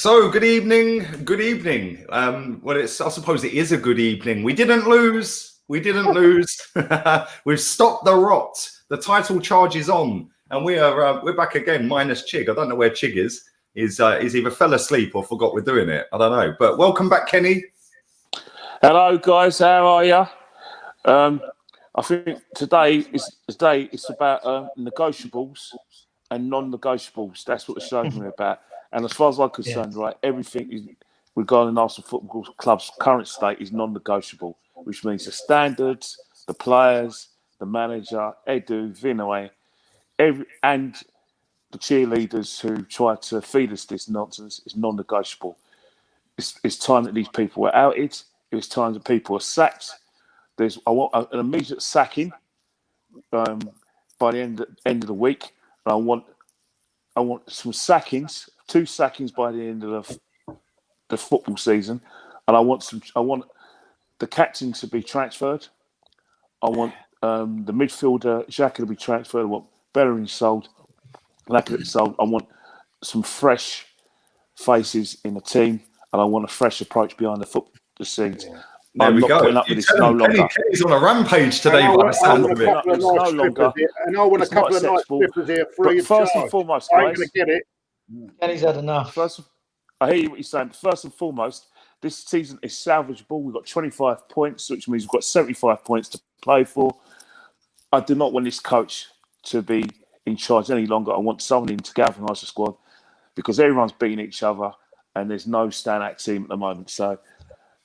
So, good evening. Good evening. I suppose it is a good evening. We didn't lose. We've stopped the rot. The title charge is on, and we're back again. Minus Chig. I don't know where Chig is. He's either fell asleep or forgot we're doing it. I don't know. But welcome back, Kenny. Hello, guys. How are you? I think today it's about negotiables and non-negotiables. That's what the show's about. And as far as I'm concerned, right, everything is regarding Arsenal Football Club's current state is non-negotiable, which means the standards, the players, the manager, Edu, Vinay, and the cheerleaders who try to feed us this nonsense is non-negotiable. It's time that these people were outed. It's time that people are sacked. I want an immediate sacking by the end of the week. And I want some sackings, 2 sackings by the end of the football season, and I want the captain to be transferred. I want the midfielder Xhaka to be transferred. I want Bellerin sold, Lacazette sold. I want some fresh faces in the team, and I want a fresh approach behind the scenes. There I'm we not go. putting up with this no longer. Kenny's on a rampage today by the sound of it. And I want a couple of nice slippers here free of charge. First and foremost, I guys, ain't going to get it. Kenny's had enough. I hear you what you're saying. But first and foremost, this season is salvageable. We've got 25 points, which means we've got 75 points to play for. I do not want this coach to be in charge any longer. I want someone in to galvanise the squad because everyone's beating each other and there's no stand-out team at the moment. So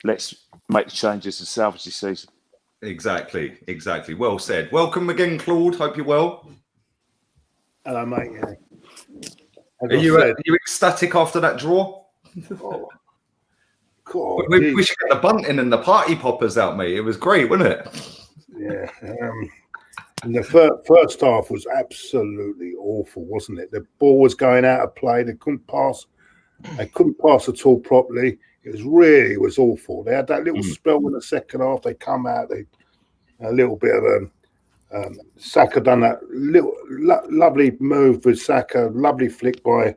let's make the changes to salvage this season. Exactly. Well said. Welcome again, Claude. Hope you're well. Hello, mate. Yeah. Are you ecstatic after that draw? Oh, God, we should get the bunting and the party poppers out, mate. It was great, wasn't it? Yeah. And the first half was absolutely awful, wasn't it? The ball was going out of play. They couldn't pass. They couldn't pass at all properly. It was awful. They had that little spell in the second half. They come out. A little bit of Saka done that little lovely move with Saka, lovely flick by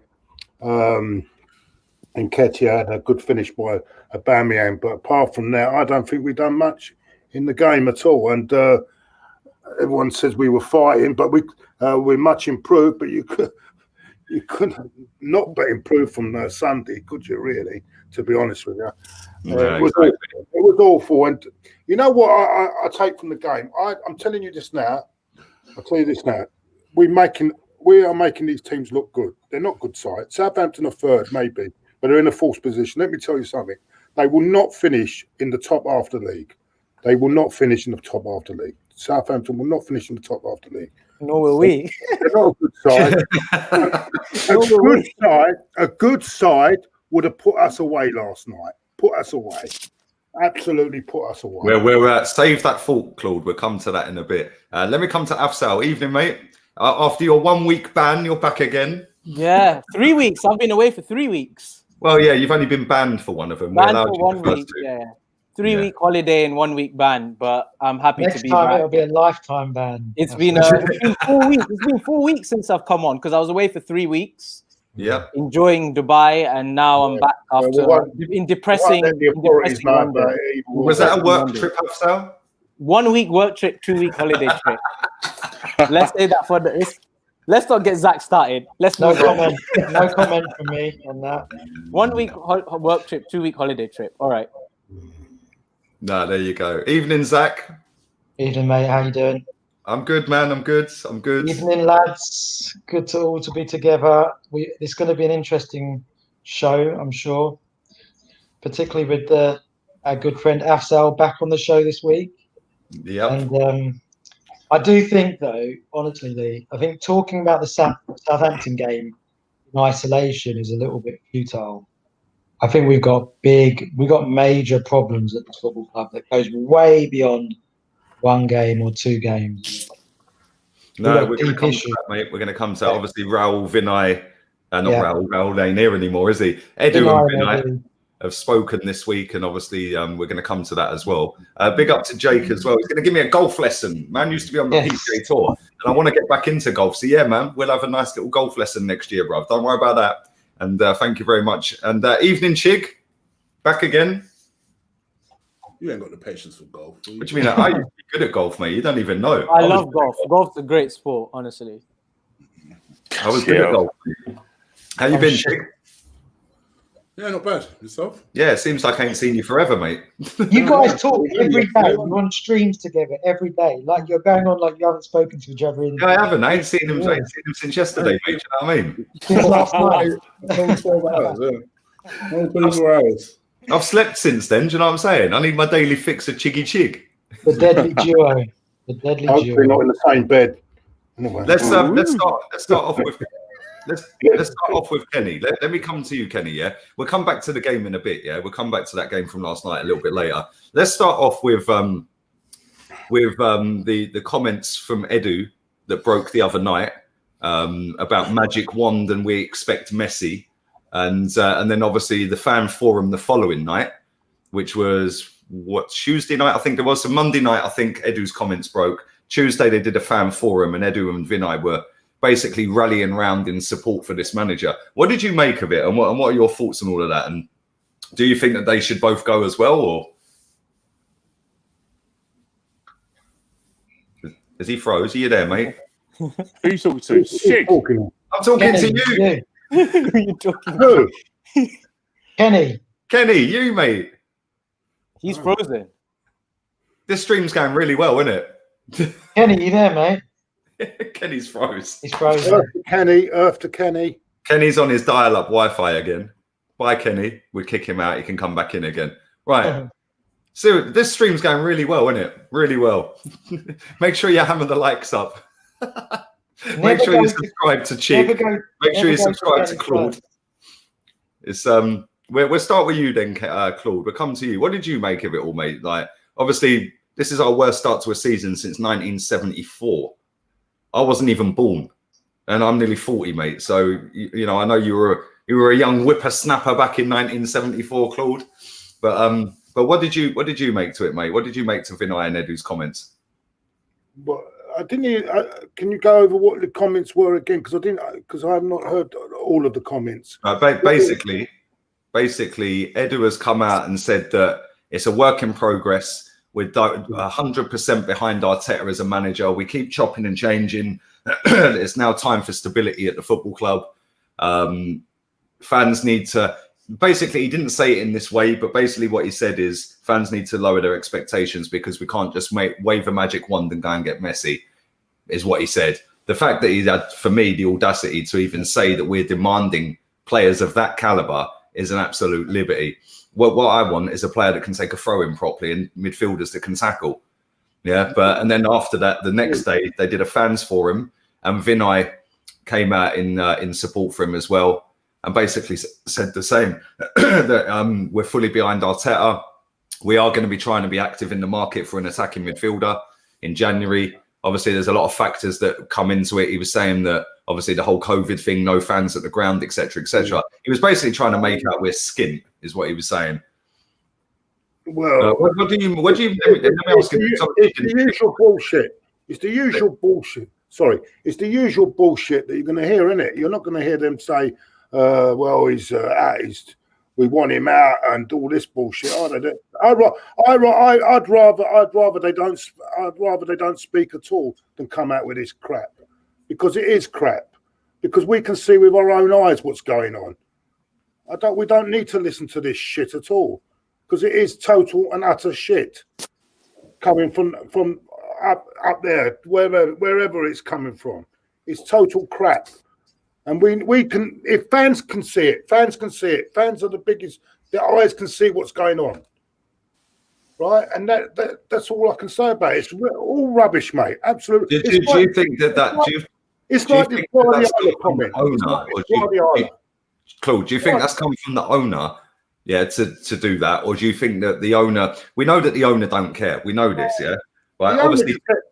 Nketiah, had a good finish by Aubameyang. But apart from that, I don't think we've done much in the game at all. And everyone says we were fighting, but we're much improved. But you couldn't not but improve from Sunday, could you? Really, to be honest with you, it was awful. And you know what I take from the game? I'm telling you this now. I'll tell you this now. We are making these teams look good. They're not good sides. Southampton are third, maybe, but they're in a false position. Let me tell you something. They will not finish in the top half of the league. They will not finish in the top half of the league. Southampton will not finish in the top half of the league. Nor will we. They're not a good side. A good side would have put us away last night. Put us away. Absolutely put us away. We'll save that thought, Claude. We'll come to that in a bit. Let me come to Afsal. Evening, mate. After your 1 week ban, you're back again. Yeah, 3 weeks. I've been away for 3 weeks. Well, yeah, you've only been banned for one of them. Banned for 1 week, yeah. 3 week holiday and 1 week ban, but I'm happy to be back. Next time it'll be a lifetime ban. It's been 4 weeks. It's been 4 weeks since I've come on because I was away for 3 weeks. Yeah, enjoying Dubai, and now I'm back after in depressing. Was that a work trip, Afsal? 1 week work trip, 2 week holiday trip. Let's say that for this. Let's not get Zach started. No comment. No comment from me on that. 1 week work trip, 2 week holiday trip. All right. No, there you go. Evening, Zach. Evening, mate. How you doing? I'm good, man. I'm good. Evening, lads. Good to all to be together. It's going to be an interesting show, I'm sure. Particularly with our good friend Afsal back on the show this week. Yeah. And I do think, though, honestly, Lee, I think talking about the Southampton game in isolation is a little bit futile. I think we've got major problems at this football club that goes way beyond 1 game or 2 games. No, we're going to come to that, mate. We're going to come to that. Obviously, Raul, Vinay, Raul ain't here anymore, is he? Edu and Vinay have spoken this week, and obviously we're going to come to that as well. Big up to Jake as well. He's going to give me a golf lesson. Man used to be on the PGA Tour, and I want to get back into golf. So, yeah, man, we'll have a nice little golf lesson next year, bro. Don't worry about that. And thank you very much. And evening, Chig, back again. You ain't got the patience for golf. What do you mean? I used to be good at golf, mate. You don't even know. I love golf. Golf's a great sport, honestly. I was good at golf. How you been, Chig? Yeah, not bad. Yourself? Yeah, it seems like I ain't seen you forever, mate. You guys talk every day. You're on streams together every day. Like you're going on like you haven't spoken to each other in. Yeah, I haven't. I ain't seen him since yesterday, mate. Do you know what I mean? Since last night. Only 12 hours, yeah. Only 24 hours. I've slept since then. Do you know what I'm saying? I need my daily fix of Chiggy Chig. The deadly duo. The deadly Hopefully duo. not in the same bed. Anyway. Let's start off with. Let's start off with Kenny. Let me come to you, Kenny. Yeah, we'll come back to the game in a bit. Yeah, we'll come back to that game from last night a little bit later. Let's start off with the comments from Edu that broke the other night about Magic Wand and we expect Messi, and then obviously the fan forum the following night, which was Tuesday night. I think there was some Monday night. I think Edu's comments broke. Tuesday they did a fan forum and Edu and Vinay were basically rallying round in support for this manager. What did you make of it, and what are your thoughts on all of that? And do you think that they should both go as well, or is he froze? Are you there, mate? Who you talking to? Shit. I'm talking to you. Who are you talking Who? Kenny. Kenny, you, mate. He's frozen. This stream's going really well, isn't it? Kenny, you there, mate? Kenny's froze. He's frozen. Earth to Kenny. Kenny's on his dial-up Wi-Fi again. Bye, Kenny. We kick him out. He can come back in again. Right. So this stream's going really well, isn't it? Really well. Make sure you hammer the likes up. Make sure you subscribe to Chig. Make sure you subscribe to Claude. It's we'll start with you then, Claude. We'll come to you. What did you make of it all, mate? Like, obviously, this is our worst start to a season since 1974. I wasn't even born, and I'm nearly 40, mate. So you know, I know you were a young whippersnapper back in 1974, Claude. But what did you make to it, mate? What did you make to Vinay and Edu's comments? Well, I didn't. Can you go over what the comments were again? Because I have not heard all of the comments. Basically, Edu has come out and said that it's a work in progress. We're 100% behind Arteta as a manager. We keep chopping and changing. It's now time for stability at the football club. Fans need to... Basically, he didn't say it in this way, but basically what he said is fans need to lower their expectations because we can't just wave a magic wand and go and get Messi, is what he said. The fact that he had, for me, the audacity to even say that we're demanding players of that caliber is an absolute liberty. What I want is a player that can take a throw in properly and midfielders that can tackle. Yeah, and then after that, the next day they did a fans forum, and Vinay came out in support for him as well, and basically said the same that we're fully behind Arteta. We are going to be trying to be active in the market for an attacking midfielder in January. Obviously, there's a lot of factors that come into it. He was saying that obviously the whole COVID thing, no fans at the ground, etc., etc. He was basically trying to make out we're skint, is what he was saying. Well, what do you? Let me ask you. It's the usual bullshit. It's the usual bullshit. Sorry, it's the usual bullshit that you're going to hear, isn't it? You're not going to hear them say, "Well, he's we want him out," and all this bullshit. I'd rather they don't speak at all than come out with this crap, because it is crap. Because we can see with our own eyes what's going on. We don't need to listen to this shit at all, because it is total and utter shit coming from up there, wherever it's coming from. It's total crap. And we can, if fans can see it, fans are the biggest, their eyes can see what's going on. Right? And that's all I can say about it. It's all rubbish, mate. Absolutely. Do you think that it's like the Guardiola comment. Claude, do you think that's come from the owner? Yeah, to do that, or do you think that the owner? We know that the owner don't care. We know this, yeah. Right.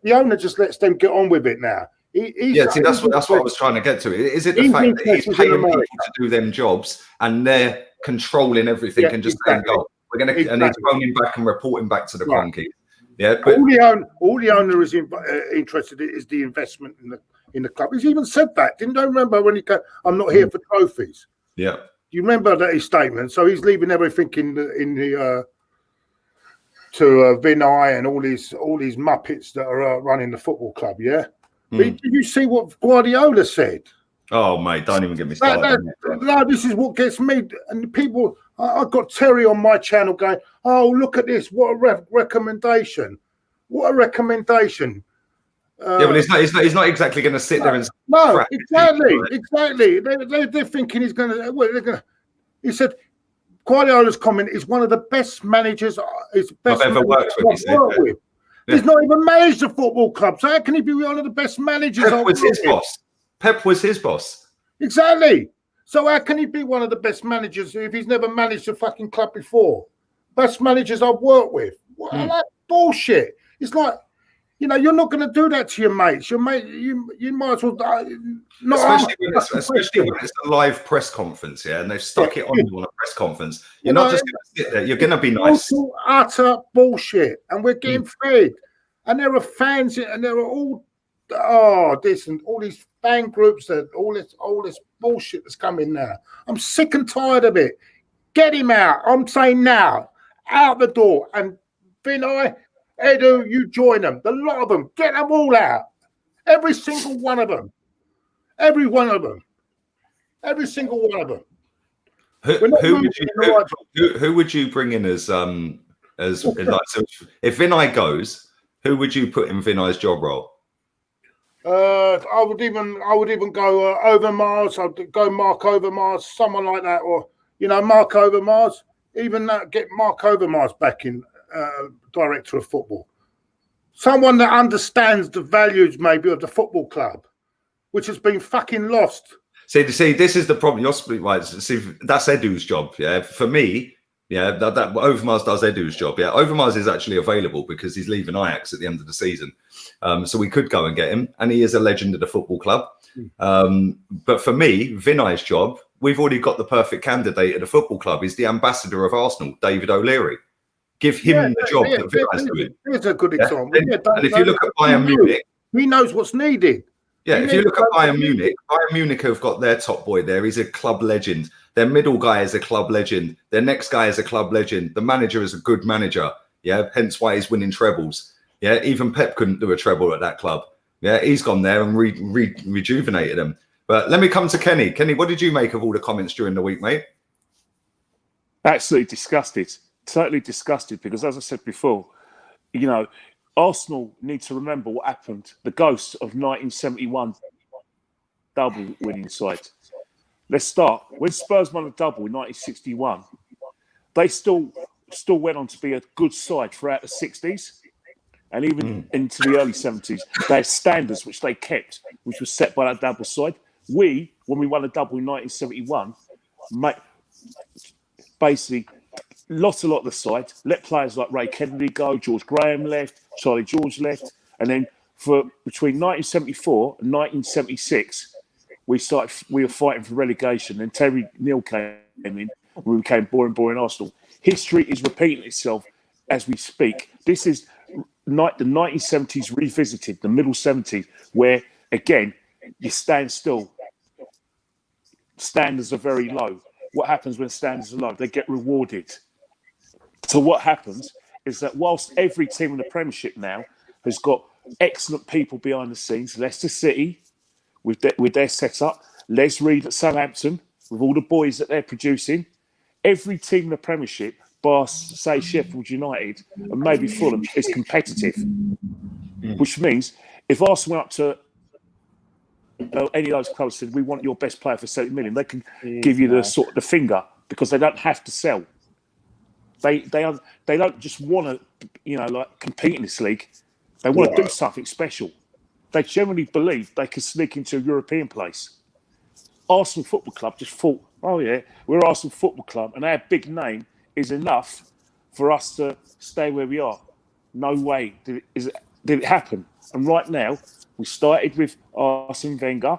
The owner just lets them get on with it now. That's what I was trying to get to. Is it the fact that he's paying people to do them jobs and they're controlling everything and just saying, "Go, we're going to," and he's phoning back and reporting back to the Cronkies. Yeah, but all the owner is interested in is the investment in the club. He's even said that. Didn't I remember when he said, "I'm not here for trophies." Yeah. You remember that his statement? So he's leaving everything to Vinay and all these muppets that are running the football club. Yeah. Did you see what Guardiola said? Oh, mate, don't even get me started. No, this is what gets me. And people, I've got Terry on my channel going, "Oh, look at this! What a recommendation! What a recommendation!" Yeah, but he's not exactly going to sit there and say, no, exactly. They're thinking he's going to. Well, they're going. He said Guardiola's comment is one of the best managers. I've ever worked with. He's not even managed a football club, so how can he be one of the best managers? Pep was his boss. Pep was his boss. Exactly. So how can he be one of the best managers if he's never managed a fucking club before? Best managers I've worked with. Like bullshit. It's like, you're not going to do that to your mates. Your mate, you might as well. Especially when it's a live press conference, yeah, and they've stuck it on you on a press conference. You're not just going to sit there. You're going to be nice. Utter bullshit, and we're getting fed. And there are fans, and there are all this and all these fan groups that all this bullshit that's coming now. I'm sick and tired of it. Get him out. I'm saying now, out the door. And Vinay, Edu, you join them. The lot of them. Get them all out. Every single one of them. Every one of them. Every single one of them. Who would you bring in as like, so if Vinay goes, who would you put in Vinay's job role? I would even go Overmars. I'd go Mark Overmars, someone like that, or Mark Overmars. Even that, get Mark Overmars back in director of football. Someone that understands the values maybe of the football club, which has been fucking lost. See, this is the problem. You're right. See, that's Edu's job. Yeah, for me. Yeah, that Overmars does Edu's job. Yeah, Overmars is actually available because he's leaving Ajax at the end of the season. So we could go and get him, and he is a legend of the football club. But for me, Vinay's job, we've already got the perfect candidate at the football club. He's the ambassador of Arsenal, David O'Leary. Give him the job that Vinay's doing. Here's a good example. And if you look at Bayern Munich, he knows what's needed. Yeah, if you look at Bayern Munich have got their top boy there. He's a club legend. Their middle guy is a club legend. Their next guy is a club legend. The manager is a good manager. Yeah, hence why he's winning trebles. Yeah, even Pep couldn't do a treble at that club. Yeah, he's gone there and rejuvenated them. But let me come to Kenny. Kenny, what did you make of all the comments during the week, mate? Absolutely disgusted. Totally disgusted because, as I said before, Arsenal need to remember what happened. The ghost of 1971 double winning side. Let's start. When Spurs won a double in 1961, they still went on to be a good side throughout the 60s and even into the early 70s. They had standards which they kept, which was set by that double side. We, when we won a double in 1971, basically lost a lot of the side, let players like Ray Kennedy go, George Graham left, Charlie George left, and then for between 1974 and 1976, we were fighting for relegation. Then Terry Neal came in, and we became boring Arsenal. History is repeating itself as we speak. This is the 1970s revisited, the middle 70s, where again you stand still. Standards are very low. What happens when standards are low? They get rewarded. So what happens is that whilst every team in the Premiership now has got excellent people behind the scenes, Leicester City with their setup, Les Reed at Southampton with all the boys that they're producing, every team in the Premiership, bar say Sheffield United and maybe Fulham, is competitive. Which means if Arsenal went up to any of those clubs and said, we want your best player for 70 million, they can give you the finger because they don't have to sell. They don't just want to, compete in this league. They want to do something special. They generally believe they can sneak into a European place. Arsenal Football Club just thought, oh yeah, we're Arsenal Football Club and our big name is enough for us to stay where we are. No way did it happen. And right now, we started with Arsene Wenger.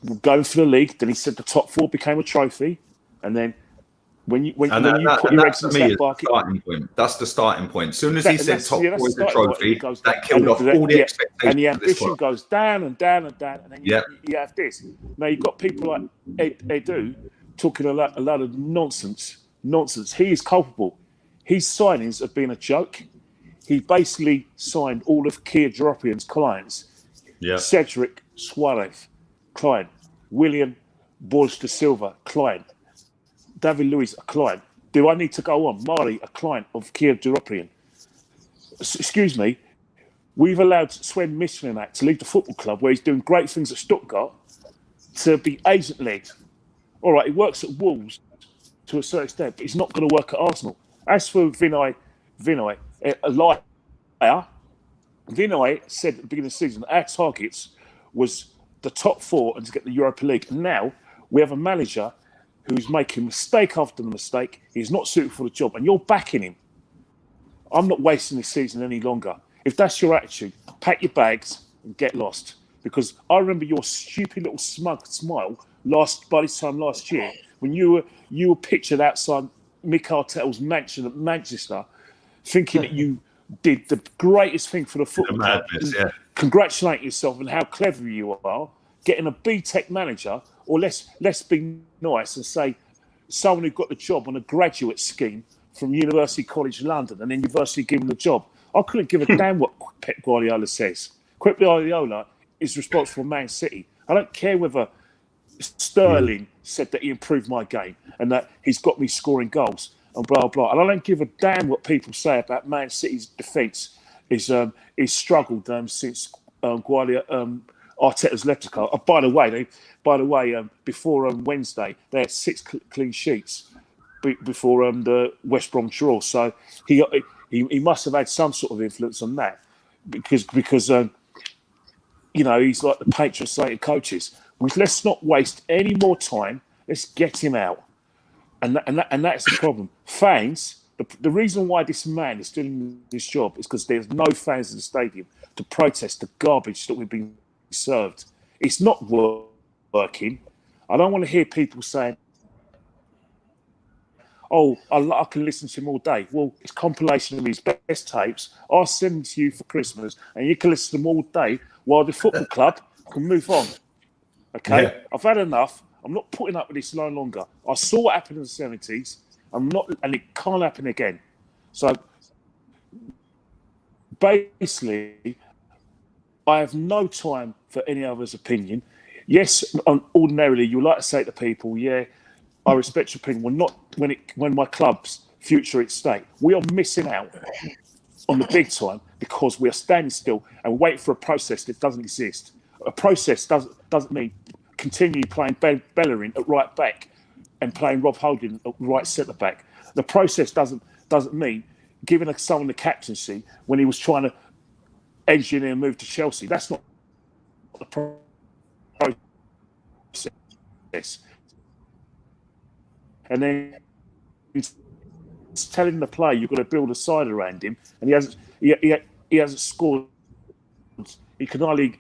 We're going for the league. Then he said the top four became a trophy. And then When you put your eggs into that basket, starting point. That's the starting point. As soon as he said top four is the trophy, that killed and off all the expectations. And the ambition goes down and down and down, and then you have this. Now you've got people like Edu talking a lot of nonsense. He is culpable. His signings have been a joke. He basically signed all of Kia Dropian's clients. Yeah. Cedric Suarez, client. William Borges de Silva, client. David Luiz, a client. Do I need to go on? Marley, a client of Kia Dropian. Excuse me. We've allowed Sven Mislinak to leave the football club where he's doing great things at Stuttgart to be agent-led. All right, he works at Wolves to a certain extent, but he's not going to work at Arsenal. As for Vinay, a liar. Vinay said at the beginning of the season our targets was the top four and to get the Europa League. And now we have a manager who's making mistake after mistake. He's not suited for the job, and you're backing him. I'm not wasting this season any longer. If that's your attitude, pack your bags and get lost. Because I remember your stupid little smug smile by this time last year when you were pictured outside Mick Arteta's mansion at Manchester, thinking that you did the greatest thing for the football club. Congratulate yourself on how clever you are, getting a B-Tech manager, or let's be nice and say someone who got the job on a graduate scheme from University College London and then University give him the job. I couldn't give a damn what Pep Guardiola says. Pep Guardiola is responsible for Man City. I don't care whether Sterling said that he improved my game and that he's got me scoring goals and blah, blah. And I don't give a damn what people say about Man City's defence. He's struggled since Arteta's left the car. By the way, before Wednesday, they had 6 clean sheets before the West Brom draw. So he must have had some sort of influence on that because he's like the patron saint of coaches. Let's not waste any more time. Let's get him out, and that's the problem. Fans. The reason why this man is doing this job is because there's no fans in the stadium to protest the garbage that we've been served. It's not working. I don't want to hear people saying, "Oh, I can listen to him all day." Well, it's a compilation of his best tapes. I'll send them to you for Christmas, and you can listen to them all day while the football club can move on. Okay? Yeah. I've had enough. I'm not putting up with this no longer. I saw what happened in the 70s. And it can't happen again. So basically, I have no time for any other's opinion. Yes, ordinarily you like to say to people, "Yeah, I respect your opinion." Well, not when my club's future at stake. We are missing out on the big time because we are standing still and waiting for a process that doesn't exist. A process doesn't mean continue playing Bellerin at right back and playing Rob Holding at right centre back. The process doesn't mean giving someone the captaincy when he was trying to engineer a move to Chelsea. That's not the process. And then it's telling the player you've got to build a side around him, and he hasn't scored. He can only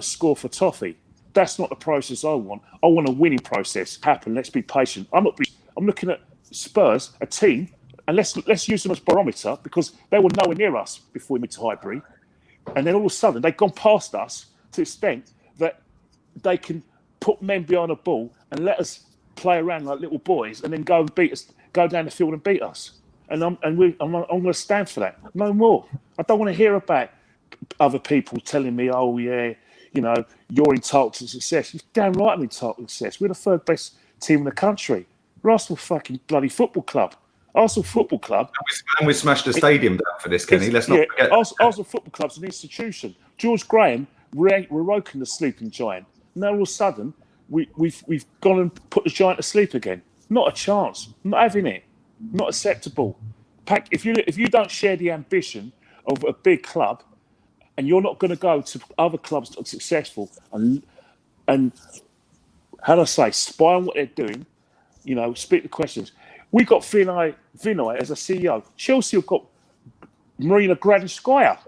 score for toffee. That's not the process I want. I want a winning process happen. Let's be patient. I'm looking at Spurs, a team, and let's use them as barometer because they were nowhere near us before we moved to Highbury. And then all of a sudden, they've gone past us to the extent that they can put men behind a ball and let us play around like little boys and then go and beat us, go down the field and beat us. And I'm going to stand for that. No more. I don't want to hear about other people telling me, "Oh, yeah, you're entitled to success." You're damn right I'm entitled to success. We're the third best team in the country. We're Arsenal fucking bloody football club. Arsenal Football Club. And we smashed the stadium down for this, Kenny. Let's not forget. Arsenal Football Club's an institution. George Graham rewoken the sleeping giant. Now all of a sudden, we've gone and put the giant to sleep again. Not a chance. I'm not having it. Not acceptable. If you don't share the ambition of a big club, and you're not going to go to other clubs that are successful and how do I say, spy on what they're doing, speak the questions. We got Vinay as a CEO. Chelsea have got Marina Granovskaya.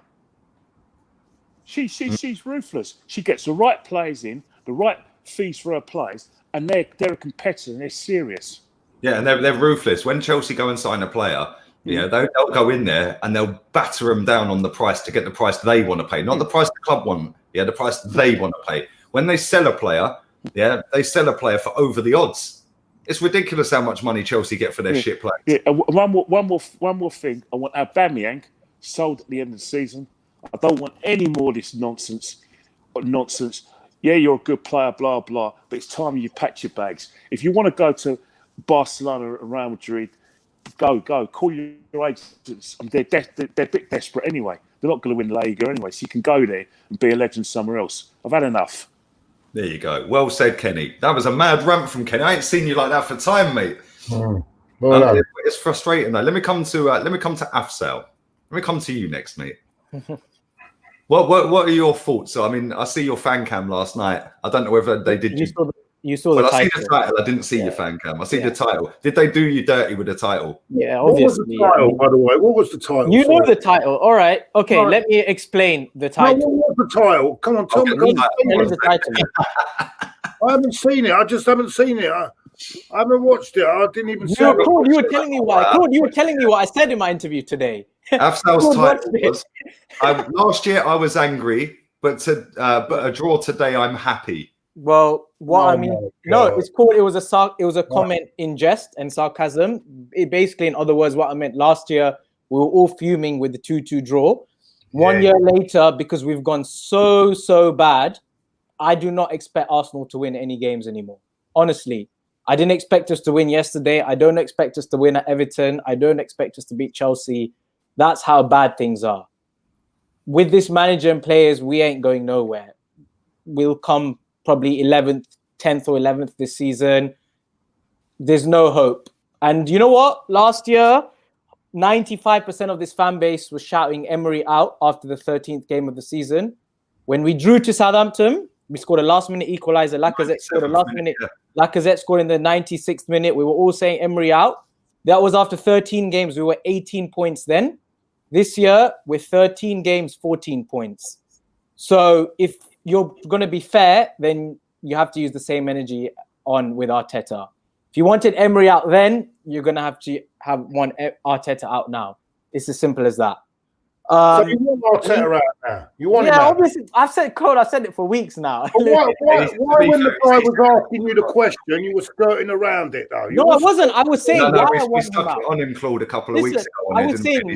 She's ruthless. She gets the right players in, the right fees for her players, and they're a competitor and they're serious. Yeah, and they're ruthless. When Chelsea go and sign a player, they'll go in there and they'll batter them down on the price to get the price they want to pay, not the price the club want. Yeah, the price they want to pay. When they sell a player, they sell a player for over the odds. It's ridiculous how much money Chelsea get for their shit players. Yeah, one more thing. I want Aubameyang sold at the end of the season. I don't want any more of this nonsense. Yeah, you're a good player, blah blah. But it's time you pack your bags. If you want to go to Barcelona or Real Madrid, go. Call your agents. They're a bit desperate anyway. They're not going to win La Liga anyway, so you can go there and be a legend somewhere else. I've had enough. There you go. Well said, Kenny. That was a mad rant from Kenny. I ain't seen you like that for time, mate. It's frustrating though. Let me come to Afsal. Let me come to you next, mate. What are your thoughts? So, I mean, I see your fan cam last night. I don't know whether they did. You saw the title. I see the title. I didn't see your fan cam. I see the title. Did they do you dirty with the title? Yeah, obviously. What was the title, by the way? What was the title? You know the title. All right. Okay, let me explain the title. No, what was the title? Come on, tell me the title. I haven't seen it. I just haven't seen it. I haven't watched it. I didn't even see it. Claude, you were telling me why. Claude, you were telling me what I said in my interview today. Afsal's title was, last year I was angry, but a draw today I'm happy. Well, it's called. It was a comment in jest and sarcasm. It basically, in other words, what I meant last year, we were all fuming with the 2-2 draw. 1 year later, because we've gone so bad, I do not expect Arsenal to win any games anymore. Honestly, I didn't expect us to win yesterday. I don't expect us to win at Everton. I don't expect us to beat Chelsea. That's how bad things are. With this manager and players, we ain't going nowhere. We'll come probably 10th or 11th this season. There's no hope. And you know what? Last year, 95% of this fan base was shouting Emery out after the 13th game of the season. When we drew to Southampton, we scored a last-minute equaliser. Lacazette scored a last-minute. Lacazette scored in the 96th minute. We were all saying Emery out. That was after 13 games. We were 18 points then. This year, with 13 games, 14 points. So if you're going to be fair, then you have to use the same energy on with Arteta. If you wanted Emery out then, you're going to have one Arteta out now. It's as simple as that. So you want Arteta out now? You want him out? Obviously. I've said it for weeks now. Why when the guy was asking you the question, you were skirting around it though? I wasn't. I was saying why I want him out. On him, Claude, a couple of weeks ago. I was saying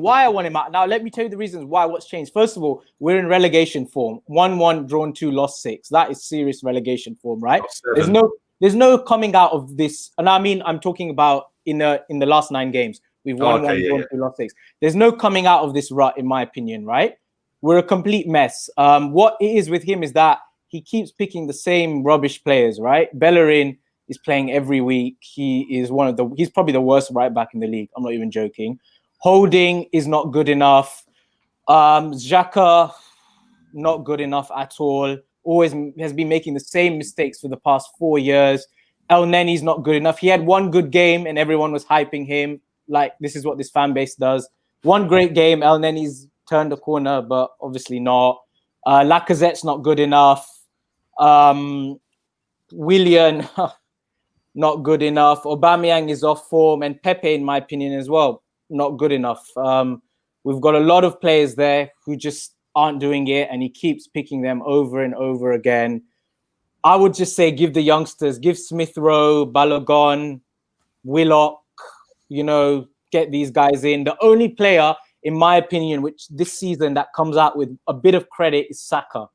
why I want him out. Now let me tell you the reasons why. What's changed? First of all, we're in relegation form. 1-1, drawn 2, lost 6. That is serious relegation form, right? There's no coming out of this, and I mean I'm talking about in the last 9 games. We've won 1, drawn 2, lost 6. There's no coming out of this rut, in my opinion, right? We're a complete mess. What it is with him is that he keeps picking the same rubbish players, right? Bellerin is playing every week. He's probably the worst right back in the league. I'm not even joking. Holding is not good enough. Xhaka, not good enough at all. Always has been making the same mistakes for the past 4 years. El Neni's not good enough. He had one good game and everyone was hyping him. Like, this is what this fan base does. One great game, El Neni's turned the corner, but obviously not. Lacazette's not good enough. Willian, not good enough. Aubameyang is off form, and Pepe, in my opinion, as well, not good enough. We've got a lot of players there who just aren't doing it, and he keeps picking them over and over again. I would just say give the youngsters, give Smith Rowe, Balogun, Willock, get these guys in. The only player, in my opinion, which this season that comes out with a bit of credit is Saka.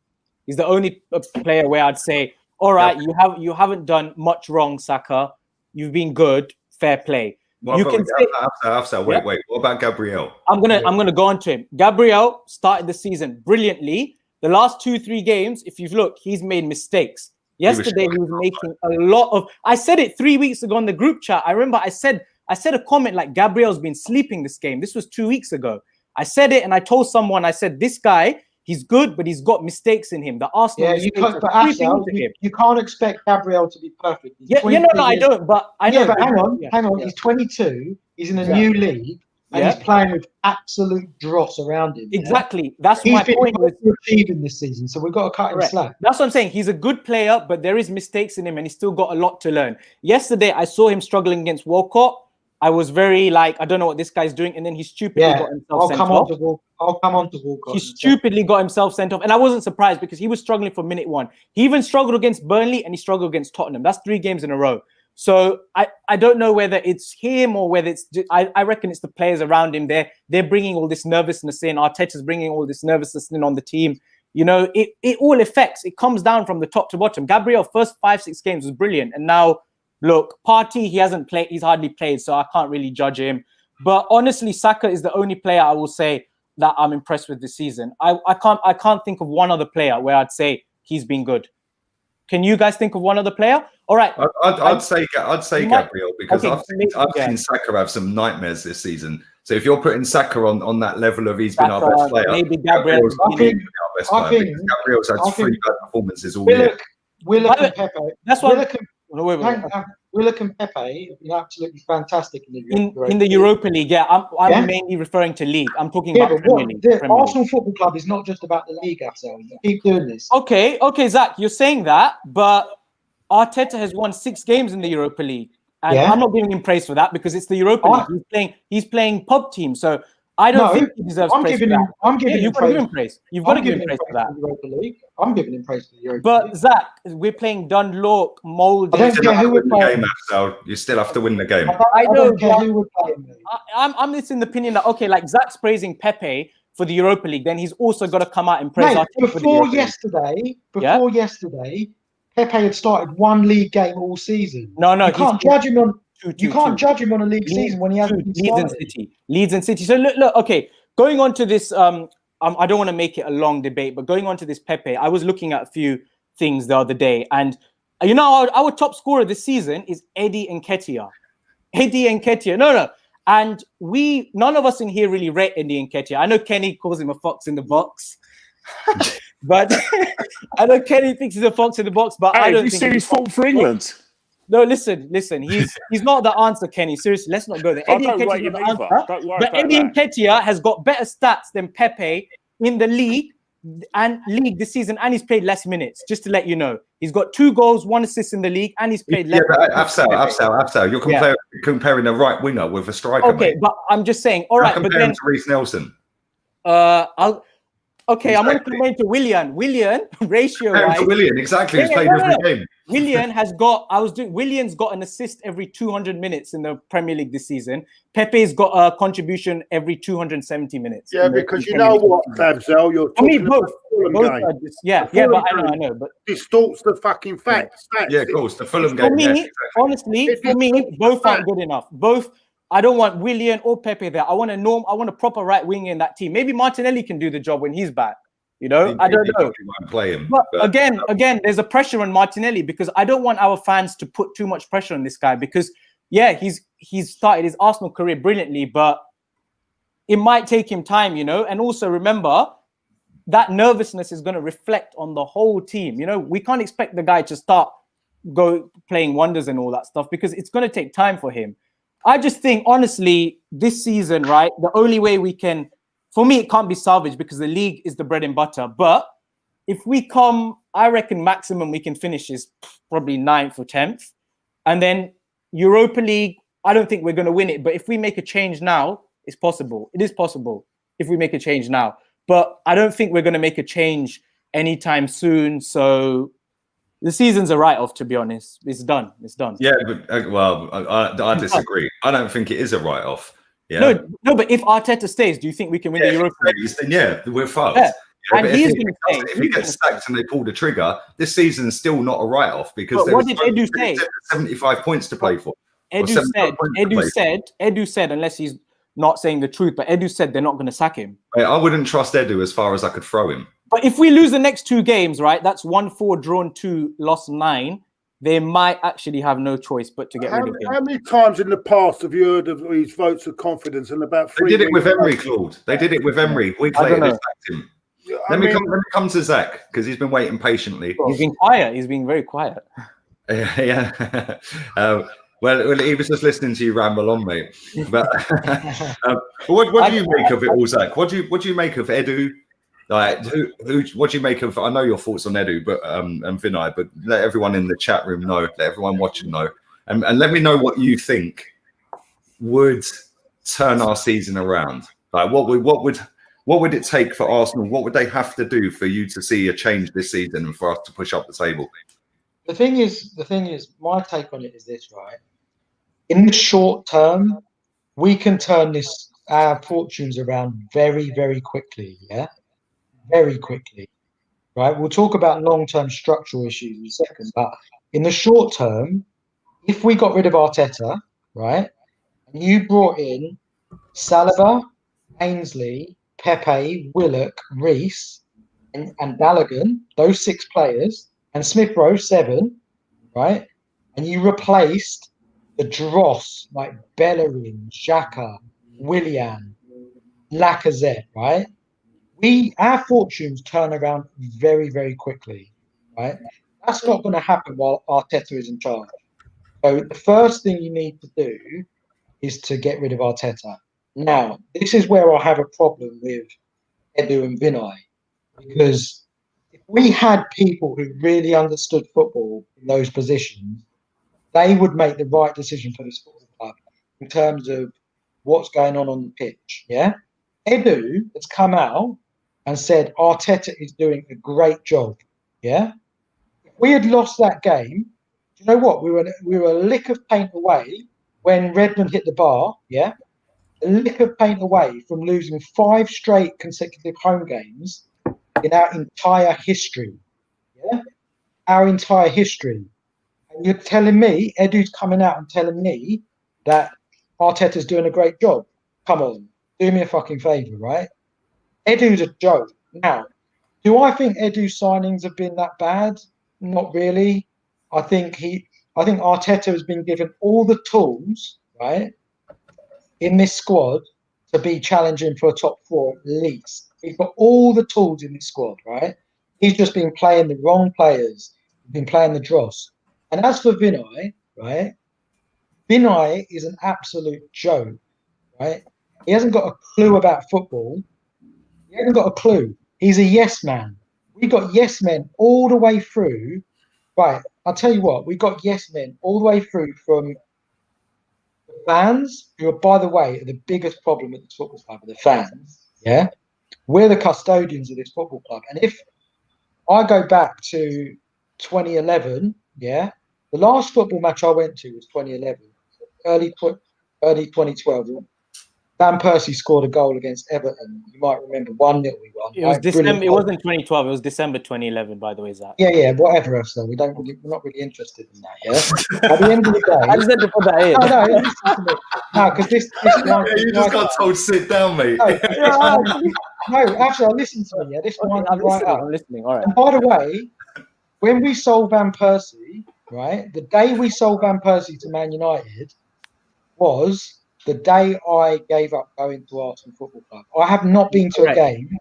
He's the only player where I'd say, all right, you haven't done much wrong, Saka. You've been good, fair play. Wait. What about Gabriel? I'm gonna go on to him. Gabriel started the season brilliantly. The last 2-3 games, if you've looked, he's made mistakes. Yesterday he was making a lot of. I said it 3 weeks ago in the group chat. I remember I said a comment like Gabriel's been sleeping this game. This was 2 weeks ago. I said it and I told someone, I said, this guy, he's good, but he's got mistakes in him. The Arsenal you can't expect Gabriel to be perfect. I don't. But I know. But hang on. He's 22. He's in a new league. and he's playing with absolute dross around him. Exactly. That's my point. He's achieving this season, so we've got to cut him slack. That's what I'm saying. He's a good player, but there is mistakes in him, and he's still got a lot to learn. Yesterday, I saw him struggling against Walcott. I was very like, I don't know what this guy's doing, and then he stupidly got himself sent off. I'll come on to Walcott. He stupidly got himself sent off, and I wasn't surprised because he was struggling from minute one. He even struggled against Burnley, and he struggled against Tottenham. That's 3 games in a row. So I don't know whether it's him or whether it's I reckon it's the players around him. They're bringing all this nervousness in. Arteta's bringing all this nervousness in on the team. You know, it all affects. It comes down from the top to bottom. Gabriel first 5-6 games was brilliant, and now look, Partey, he hasn't played. He's hardly played, so I can't really judge him. But honestly, Saka is the only player I will say that I'm impressed with this season. I can't think of one other player where I'd say he's been good. Can you guys think of one other player? All right, I'd say Gabriel, because I've seen Saka have some nightmares this season. So if you're putting Saka on that level of he's been our best player, maybe Gabriel's Gabriel's had 3 bad performances all year. Willock and Pepe. That's why. Willock and Pepe have been absolutely fantastic in the Europa League. Yeah, I'm mainly referring to league. I'm talking about Premier League. The Arsenal Football Club is not just about the league, ourselves. Keep doing this. Okay, Zach, you're saying that, but Arteta has won 6 games in the Europa League, and I'm not giving him praise for that because it's the Europa League. He's playing pub team, so I don't think he deserves praise for that. You've got to give him praise. You've got to give him praise for that. I'm giving him praise for the Europa League. But Zach, we're playing Dundalk, Molde. I don't care who we're playing. You still have to win the game. I don't care who we're playing. I'm just in the opinion that, okay, like Zach's praising Pepe for the Europa League, then he's also got to come out and praise Arteta before yesterday, Pepe had started 1 league game all season. No, you can't judge him on. You can't judge him on a league season when he hasn't been started. Leeds and City. So look. Okay, going on to this. I don't want to make it a long debate, but going on to this Pepe, I was looking at a few things the other day, and you know our top scorer this season is Eddie Nketiah. No. And none of us in here really rate Eddie Nketiah. I know Kenny calls him a fox in the box. But I know Kenny thinks he's a fox in the box, but I don't think seen his fault for England. No, listen. He's not the answer, Kenny. Seriously, let's not go there. Eddie Nketiah is the answer. But Eddie Nketiah has got better stats than Pepe in the league this season, and he's played less minutes. Just to let you know, he's got 2 goals, 1 assist in the league, and he's played less. Afsal, you're comparing a right winger with a striker. Okay, but I'm just saying. All right, but then to Reece Nelson. Okay, I'm going to complain to Willian. Willian, ratio-wise. Willian, exactly. He's played every game. Willian's got an assist every 200 minutes in the Premier League this season. Pepe's got a contribution every 270 minutes. Yeah, because you know what, Fabzel, you're talking about Fulham game. But I know. But distorts the fucking facts. Yeah, of course, the Fulham game. For me, honestly, both aren't good enough. Both. I don't want Willian or Pepe there. I want a proper right wing in that team. Maybe Martinelli can do the job when he's back. You know, I don't know. Play him, but again, there's a pressure on Martinelli because I don't want our fans to put too much pressure on this guy because, he's started his Arsenal career brilliantly, but it might take him time, you know. And also remember that nervousness is going to reflect on the whole team. You know, we can't expect the guy to start playing wonders and all that stuff because it's going to take time for him. I just think, honestly, this season, right, the only way we can, for me, it can't be salvaged because the league is the bread and butter. But if we come, I reckon maximum we can finish is probably 9th or 10th. And then Europa League, I don't think we're going to win it. But if we make a change now, it's possible. It is possible if we make a change now. But I don't think we're going to make a change anytime soon. So the season's a write-off, to be honest. It's done. Yeah, but I disagree. I don't think it is a write-off. Yeah. No, but if Arteta stays, do you think we can win the Europa League? Then we're fucked. Yeah. And if he gets sacked and they pull the trigger, this season's still not a write-off because what did Edu say? 75 points to play for. Edu said, unless he's not saying the truth, but Edu said they're not going to sack him. I wouldn't trust Edu as far as I could throw him. But if we lose the next 2 games, right, that's 1-4, drawn 2, lost 9. They might actually have no choice but to get rid of him. How many times in the past have you heard of these votes of confidence? And about 3 They did it with Emery, Claude. They did it with Emery. Week later, they sacked him. Let me come to Zach because he's been waiting patiently. He's been quiet. He's been very quiet. Yeah. Well, he was just listening to you ramble on, mate. But what do you make of it all, Zach? What do you make of Edu? Like, what do you make of? I know your thoughts on Edu, but and Vinay, but let everyone in the chat room know, let everyone watching know, and let me know what you think would turn our season around. Like, what would it take for Arsenal? What would they have to do for you to see a change this season and for us to push up the table? The thing is, my take on it is this, right? In the short term, we can turn our fortunes around very, very quickly. Yeah, very quickly. Right. We'll talk about long-term structural issues in a second, but in the short term, if we got rid of Arteta, right, and you brought in Saliba, Ainsley, Pepe, Willock, Reece, and Balogun, those 6 players, and Smith Rowe, 7, right, and you replaced the dross like Bellerin, Xhaka, Willian, Lacazette, right? Our fortunes turn around very, very quickly, right? That's not going to happen while Arteta is in charge. So the first thing you need to do is to get rid of Arteta. Now, this is where I have a problem with Edu and Vinay, because if we had people who really understood football in those positions, they would make the right decision for this football club in terms of what's going on the pitch. Yeah, Edu has come out and said Arteta is doing a great job. Yeah, if we had lost that game, you know what? We were a lick of paint away when Redmond hit the bar. Yeah, a lick of paint away from losing 5 straight consecutive home games in our entire history. Yeah, our entire history. And you're telling me, Edu's coming out and telling me that Arteta's doing a great job. Come on, do me a fucking favour, right? Edu's a joke. Now, do I think Edu's signings have been that bad? Not really. I think Arteta has been given all the tools, right, in this squad to be challenging for a top 4 at least. He's got all the tools in this squad, right? He's just been playing the wrong players. He's been playing the dross. And as for Vinay, right? Vinay is an absolute joke, right? He hasn't got a clue about football. He hasn't got a clue. He's a yes man. We got yes men all the way through. Right, I'll tell you what, we got yes men all the way through from the fans, who are, by the way, are the biggest problem at this football club, are the fans. Yeah, we're the custodians of this football club. And if I go back to 2011, yeah, the last football match I went to was 2011, early 2012. Van Persie scored a goal against Everton. You might remember 1-0 we won. It was December. It wasn't 2012. It was December 2011. By the way, Zach. Yeah, whatever else. Though we're not really interested in that. Yeah. At the end of the day, I just had to put that in. No, because this one. Yeah, you just got told sit down, mate. No, actually, listen to me. Yeah, this one. I'm listening. All right. And by the way, when we sold Van Persie, right, the day we sold Van Persie to Man United was the day I gave up going to Arsenal Football Club. I have not been to a game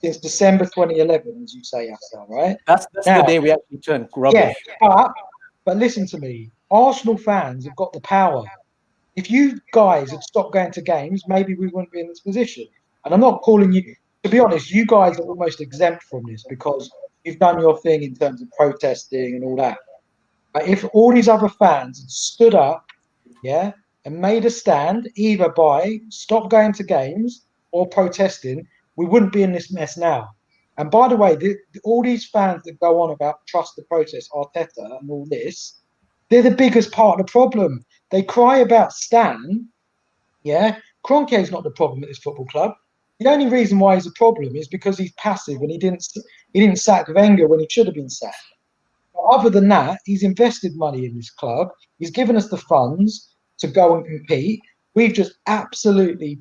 since December 2011, as you say, Asa, right? That's the day we actually turned rubbish. Yeah, but listen to me. Arsenal fans have got the power. If you guys had stopped going to games, maybe we wouldn't be in this position. And I'm not calling you, to be honest, you guys are almost exempt from this because you've done your thing in terms of protesting and all that. But if all these other fans had stood up, yeah, and made a stand either by stop going to games or protesting, we wouldn't be in this mess now. And by the way, all these fans that go on about trust the process, Arteta and all this, they're the biggest part of the problem. They cry about Stan, yeah. Kroenke's not the problem at this football club. The only reason why he's a problem is because he's passive and he didn't sack Wenger when he should have been sacked. But other than that, he's invested money in this club. He's given us the funds to go and compete. We've just absolutely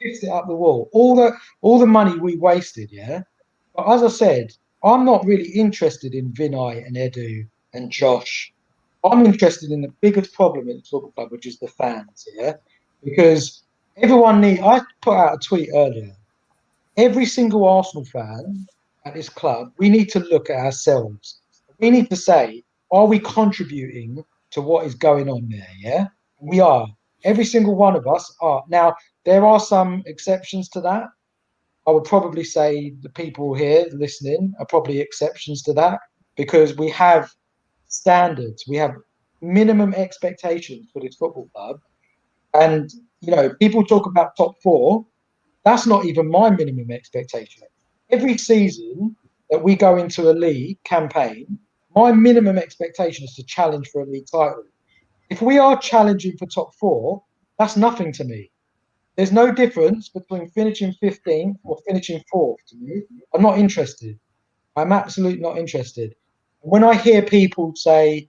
pissed it up the wall. All the money we wasted, yeah. But as I said, I'm not really interested in Vinay and Edu and Josh. I'm interested in the biggest problem in the football club, which is the fans, yeah. Because I put out a tweet earlier. Every single Arsenal fan at this club, we need to look at ourselves. We need to say, are we contributing to what is going on there. Yeah, we are. Every single one of us are. Now, there are some exceptions to that. I would probably say the people here listening are probably exceptions to that because we have standards, we have minimum expectations for this football club. And, people talk about top four. That's not even my minimum expectation. Every season that we go into a league campaign, my minimum expectation is to challenge for a league title. If we are challenging for top four, that's nothing to me. There's no difference between finishing 15th or finishing 4th to me. I'm not interested. I'm absolutely not interested. When I hear people say,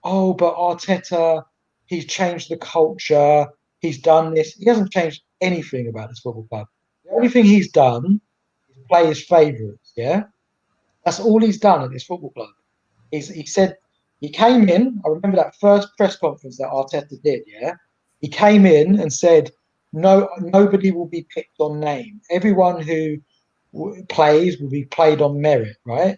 oh, but Arteta, he's changed the culture, he's done this. He hasn't changed anything about this football club. The only thing he's done is play his favourites, yeah? That's all he's done at this football club. He said, he came in, I remember that first press conference that Arteta did, yeah? He came in and said, no, nobody will be picked on name. Everyone who plays will be played on merit, right?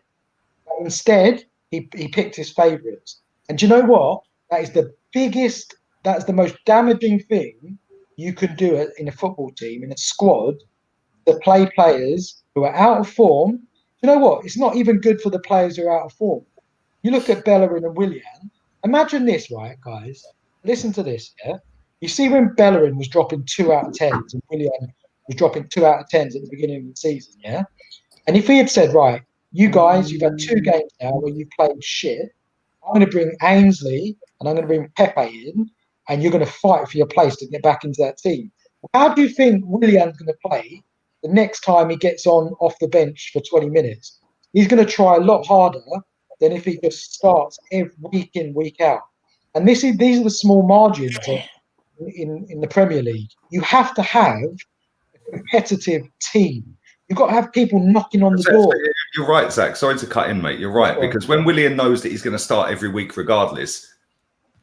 But instead, he picked his favourites. And do you know what? That's the most damaging thing you can do in a football team, in a squad, to play players who are out of form. Do you know what? It's not even good for the players who are out of form. You look at Bellerin and Willian. Imagine this, right, guys? Listen to this, yeah? You see when Bellerin was dropping 2 out of 10s and Willian was dropping 2 out of 10s at the beginning of the season, yeah? And if he had said, right, you guys, you've had 2 games now where you played shit, I'm going to bring Ainsley and I'm going to bring Pepe in and you're going to fight for your place to get back into that team. How do you think Willian's going to play the next time he gets on off the bench for 20 minutes? He's going to try a lot harder than if he just starts every week in, week out. And these are the small margins in the Premier League. You have to have a competitive team. You've got to have people knocking on the door. You're right, Zach. Sorry to cut in, mate. You're right. Because when Willian knows that he's going to start every week regardless,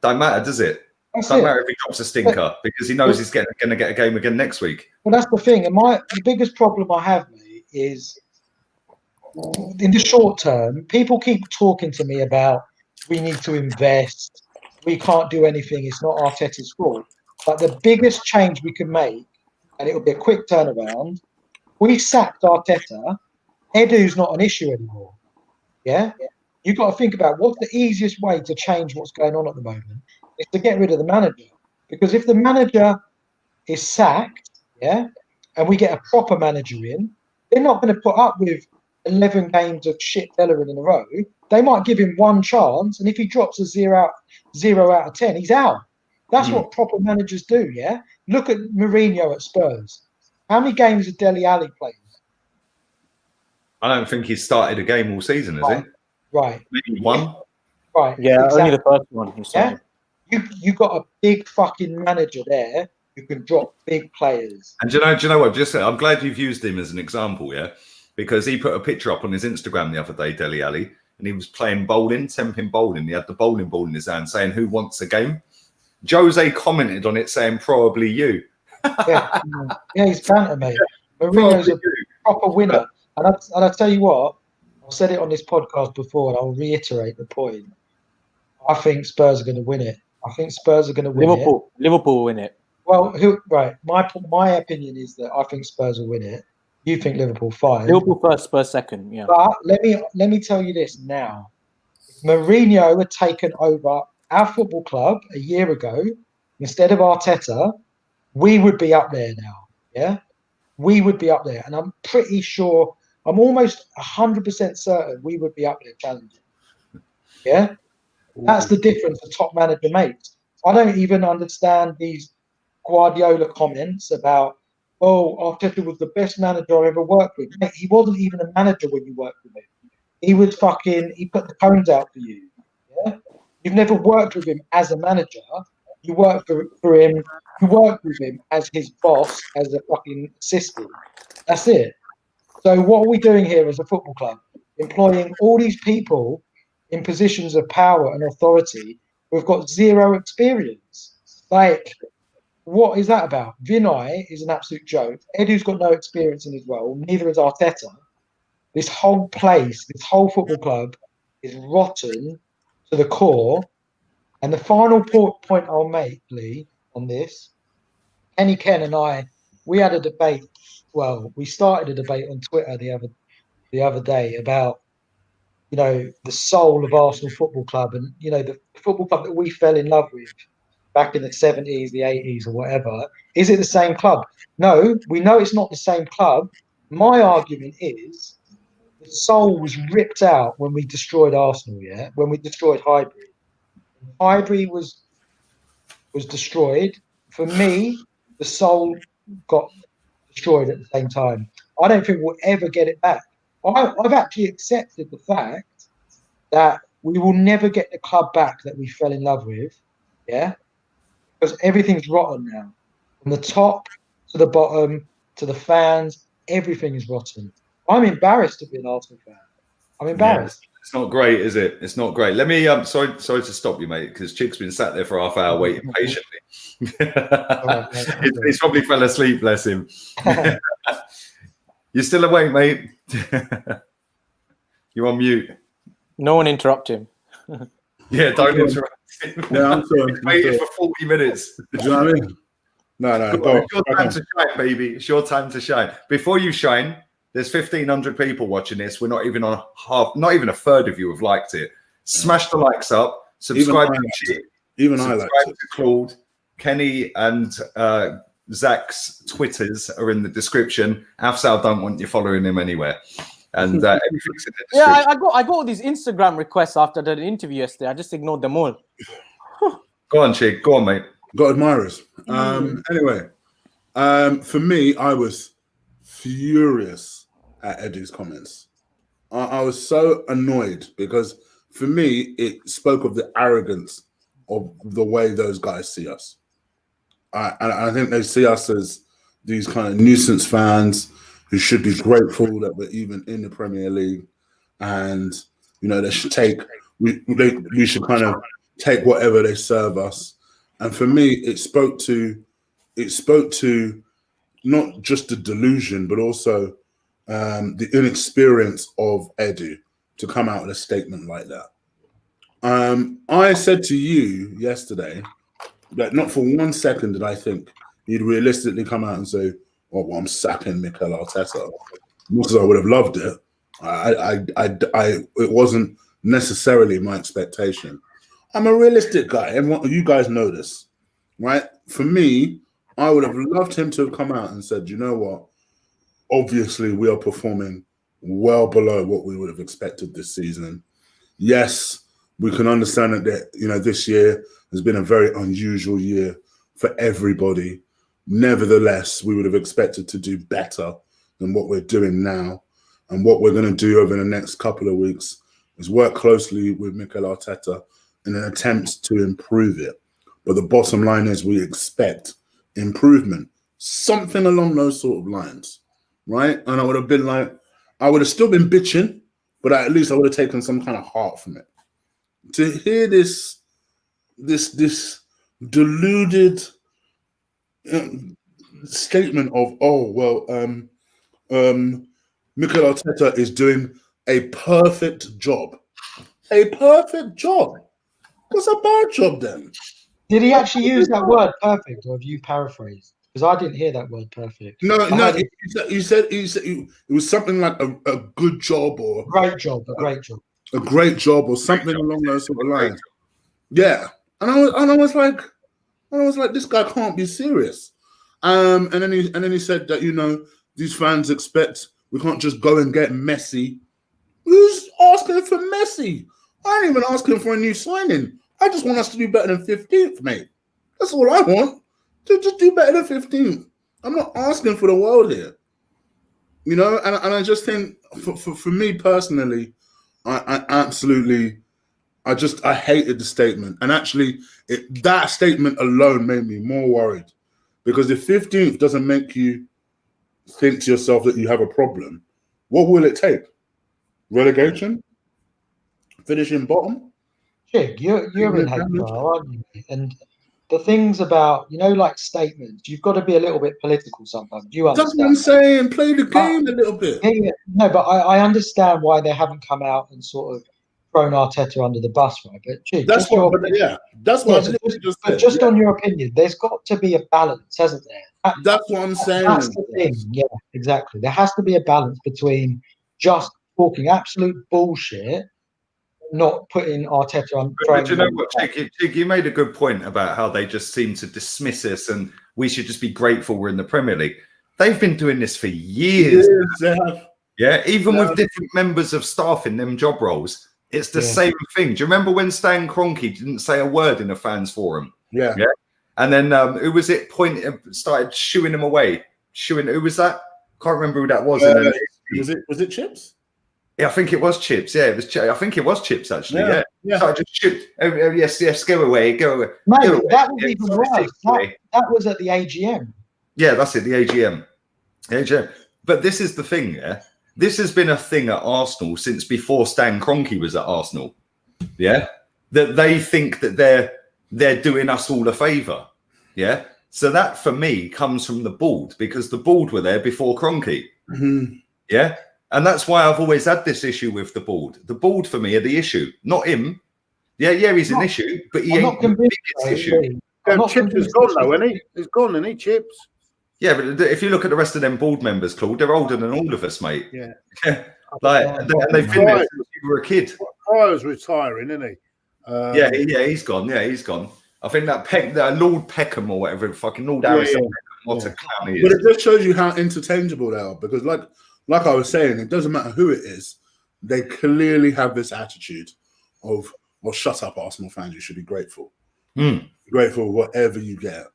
don't matter, does it? Doesn't matter if he drops a stinker because he knows he's going to get a game again next week. Well, that's the thing. And the biggest problem I have, mate, is in the short term, people keep talking to me about we need to invest. We can't do anything. It's not Arteta's fault. But the biggest change we can make, and it'll be a quick turnaround, we sacked Arteta. Edu's not an issue anymore. Yeah? You've got to think about what's the easiest way to change what's going on at the moment is to get rid of the manager. Because if the manager is sacked, yeah, and we get a proper manager in, they're not going to put up with 11 games of shit Bellerin in a row. They might give him one chance, and if he drops a 0 out of 10, he's out. That's what proper managers do, yeah? Look at Mourinho at Spurs. How many games has Dele Alli played? I don't think he's started a game all season, has he? Right. Maybe one. Right. Yeah, exactly. Only the first one. Yeah? You got a big fucking manager there who can drop big players. And do you know what? I'm glad you've used him as an example, yeah? Because he put a picture up on his Instagram the other day, Dele Alli, and he was playing bowling, temping bowling. He had the bowling ball in his hand saying, who wants a game? Jose commented on it saying, probably you. Yeah, he's banter, mate. Mourinho's a proper winner. And I'll tell you what, I've said it on this podcast before, and I'll reiterate the point. I think Spurs are going to win it. I think Spurs are going to win it. Liverpool will win it. Well, right. My opinion is that I think Spurs will win it. You think Liverpool 5. Liverpool first, Spurs second, yeah. But let me tell you this now. If Mourinho had taken over our football club a year ago, instead of Arteta, we would be up there now. Yeah? We would be up there. And I'm pretty sure, I'm almost 100% certain we would be up there challenging. Yeah? That's the difference a top manager makes. I don't even understand these Guardiola comments about, oh, Arteta was the best manager I ever worked with. Mate, he wasn't even a manager when you worked with him. He put the cones out for you. Yeah? You've never worked with him as a manager. You worked for him. You worked with him as his boss, as a fucking assistant. That's it. So what are we doing here as a football club? Employing all these people in positions of power and authority who've got zero experience. Like, what is that about? Vinay is an absolute joke. Edu's got no experience in his role. Neither is Arteta. This whole place, this whole football club is rotten to the core. And the final point I'll make, Lee, on this, Kenny Ken and I, we had a debate. Well, we started a debate on Twitter the other day about, you know, the soul of Arsenal Football Club, and you know, the football club that we fell in love with back in the 70s, the 80s, or whatever. Is it the same club? No, we know it's not the same club. My argument is the soul was ripped out when we destroyed Arsenal. Yeah, when we destroyed Highbury. Highbury was destroyed. For me, the soul got destroyed at the same time. I don't think we'll ever get it back. I've actually accepted the fact that we will never get the club back that we fell in love with. Yeah, because everything's rotten now. From the top to the bottom to the fans, everything is rotten. I'm embarrassed to be an Arsenal fan. I'm embarrassed. Yeah, it's not great, is it? It's not great. Let me sorry to stop you, mate, because Chick's been sat there for half hour waiting patiently. He's probably fell asleep, bless him. You're still awake, mate? You're on mute. No one interrupt him. Yeah, don't interrupt him. Yeah, I'm sorry. Waited for 40 minutes. Do you know what I mean? No. It's your time to shine, baby. It's your time to shine. Before you shine, there's 1,500 people watching this. We're not even on not even a third of you have liked it. Smash the likes up. Subscribe to Chick. Even I like it. To Claude, Kenny, and Zach's Twitters are in the description. Afsal don't want you following him anywhere. And everything's in the description. Yeah, I got all these Instagram requests after the interview yesterday. I just ignored them all. Go on, Chick. Go on, mate. Got admirers. Anyway, for me, I was furious at Eddie's comments. I was so annoyed because for me, it spoke of the arrogance of the way those guys see us. And I think they see us as these kind of nuisance fans who should be grateful that we're even in the Premier League, and you know they should we should kind of take whatever they serve us. And for me, it spoke to not just the delusion, but also the inexperience of Edu to come out with a statement like that. I said to you yesterday that not for 1 second did I think he'd realistically come out and say, "Oh, well, I'm sacking Mikel Arteta," because I would have loved it. It wasn't necessarily my expectation. I'm a realistic guy, and you guys know this, right? For me, I would have loved him to have come out and said, "You know what? Obviously, we are performing well below what we would have expected this season. Yes, we can understand that this year has been a very unusual year for everybody. Nevertheless, we would have expected to do better than what we're doing now. And what we're going to do over the next couple of weeks is work closely with Mikel Arteta in an attempt to improve it. But the bottom line is we expect improvement." Something along those sort of lines, right? And I would have been like, I would have still been bitching, but at least I would have taken some kind of heart from it. To hear this deluded statement of, Mikel Arteta is doing a perfect job. A perfect job? What's a bad job then? Did he actually use that word perfect, or have you paraphrased? Because I didn't hear that word perfect. No. He said it was something like a good job or great job, a great job, or something along those sort of lines. Yeah, and I was like, this guy can't be serious. And then he said that these fans expect we can't just go and get Messi. Who's asking for Messi? I ain't even asking for a new signing. I just want us to do better than 15th, mate. That's all I want. To just do better than 15th. I'm not asking for the world here. And I just think for me personally, I absolutely, I hated the statement. And actually, that statement alone made me more worried. Because if 15th doesn't make you think to yourself that you have a problem, what will it take? Relegation? Finishing bottom? Chick, you're in HR, aren't you? And the things about, like statements, you've got to be a little bit political sometimes. You understand? That's what I'm saying. Play the game a little bit. Yeah. No, but I understand why they haven't come out and sort of thrown Arteta under the bus, right? But that's what. That's what. But just on your opinion, there's got to be a balance, hasn't there? That's what I'm saying. That's the thing. Yeah, exactly. There has to be a balance between just talking absolute bullshit, not putting Arteta on. But you know what, Chig, you made a good point about how they just seem to dismiss us, and we should just be grateful we're in the Premier League. They've been doing this for years. Yeah, even with different members of staff in them job roles, it's the same thing. Do you remember when Stan Kroenke didn't say a word in a fans forum? Yeah. And then who was it? Started shooing him away. Who was that? Can't remember who that was. Was it Chips? Yeah, I think it was Chips. Yeah, it was. I think it was Chips actually. Yeah. So I just shoot. Yes, go away. Mate, that was even worse. That was at the AGM. Yeah, that's it. The AGM. But this is the thing. Yeah, this has been a thing at Arsenal since before Stan Kroenke was at Arsenal. Yeah, that they think that they're doing us all a favour. Yeah. So that for me comes from the board, because the board were there before Kroenke. Mm-hmm. Yeah. And that's why I've always had this issue with the board. The board for me are the issue, not him. Yeah, he's an issue, but he ain't the biggest issue. Chips is gone though, isn't he? He's gone, isn't he, Chips? Yeah, but if you look at the rest of them board members, Claude, they're older than all of us, mate. Yeah. And they've been there since you were a kid. I was retiring, isn't he? He's gone. Yeah, he's gone. I think that Lord Peckham or whatever, fucking Lord Harrison, what a clown he is. But it just shows you how interchangeable they are, because like I was saying, it doesn't matter who it is. They clearly have this attitude of, well, shut up, Arsenal fans. You should be grateful. Grateful for whatever you get.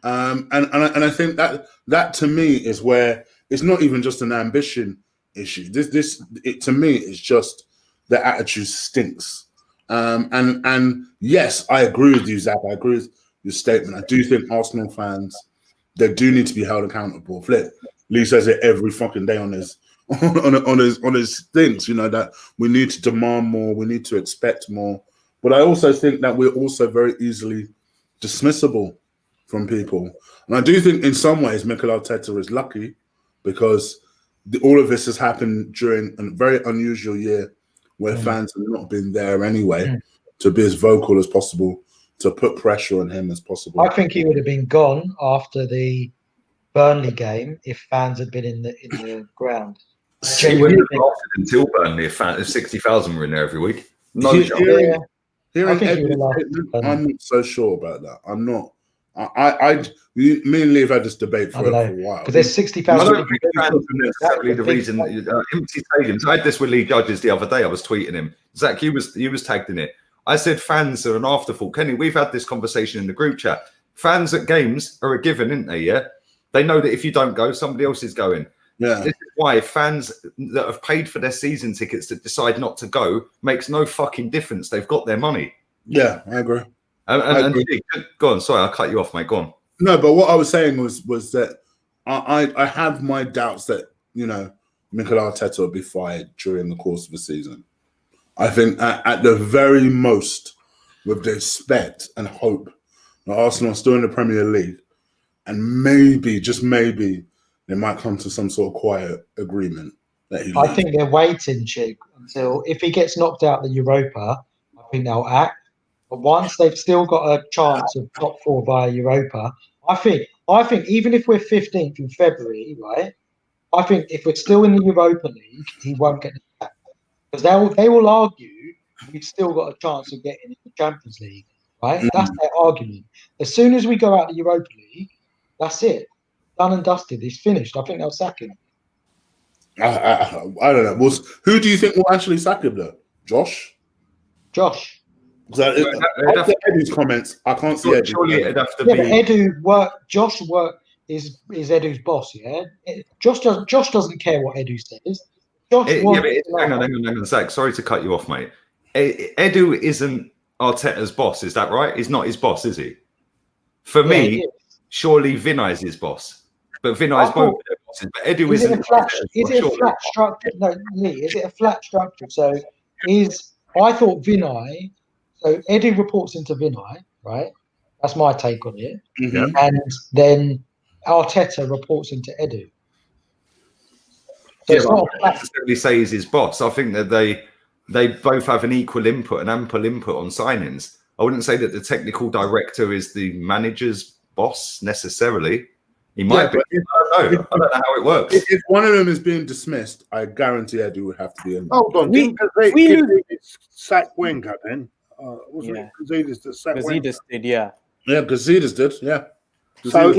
And I think that to me is where it's not even just an ambition issue. It to me is just the attitude stinks. And yes, I agree with you, Zach. I agree with your statement. I do think Arsenal fans, they do need to be held accountable. Lee says it every fucking day on his things, that we need to demand more, we need to expect more. But I also think that we're also very easily dismissible from people. And I do think in some ways Mikel Arteta is lucky, because all of this has happened during a very unusual year where fans have not been there anyway to be as vocal as possible, to put pressure on him as possible. I think he would have been gone after the Burnley game if fans had been in the ground. He wouldn't have lasted until Burnley if 60,000 were in there every week. No chance. I'm not so sure about that. I'm not. Me and Lee have had this debate for a while. Because there's 60,000. I don't think fans are necessarily the reason. Empty stadiums. I had this with Lee Judges the other day. I was tweeting him. Zach, you was tagged in it. I said fans are an afterthought. Kenny, we've had this conversation in the group chat. Fans at games are a given, isn't they? Yeah. They know that if you don't go, somebody else is going. Yeah. This is why fans that have paid for their season tickets that decide not to go makes no fucking difference. They've got their money. Yeah, I agree. And go on. Sorry, I cut you off, mate. Go on. No, but what I was saying was that I have my doubts that Mikel Arteta will be fired during the course of the season. I think at the very most, with the expect and hope that Arsenal are still in the Premier League, and maybe, just maybe, they might come to some sort of quiet agreement that he leaves. I think they're waiting, Chig, until if he gets knocked out of the Europa, I think they'll act. But once they've still got a chance of top four via Europa, I think even if we're 15th in February, right? I think if we're still in the Europa League, he won't get the sack. Because they will argue we've still got a chance of getting in the Champions League, right? That's their argument. As soon as we go out the Europa League, that's it. Done and dusted. He's finished. I think they'll sack him. I don't know. Who do you think will actually sack him, though? Josh. After Edu's comments, I can't see Edu. Surely it'd have to be. But Edu work. Josh work is Edu's boss. Yeah. Josh doesn't care what Edu says. Hang on, Zach. Sorry to cut you off, mate. Edu isn't Arteta's boss. Is that right? He's not his boss, is he? For me, surely Vinay is his boss. But Vinay is both their bosses. But Edu isn't. Is it a flat structure? No, Lee. Is it a flat structure? So I thought Vinay. So Edu reports into Vinay, right? That's my take on it. Mm-hmm. And then Arteta reports into Edu. So I don't necessarily say he's his boss. I think that they both have an equal input, an ample input on signings. I wouldn't say that the technical director is the manager's boss necessarily. He might be. I don't know how it works. If one of them is being dismissed, I guarantee Edu would have to be in. Hold on, Gazidis sack Wenger then? Wasn't it Gazidis that sacked Wenger? Gazidis did, yeah. Yeah, Gazidis did, yeah. So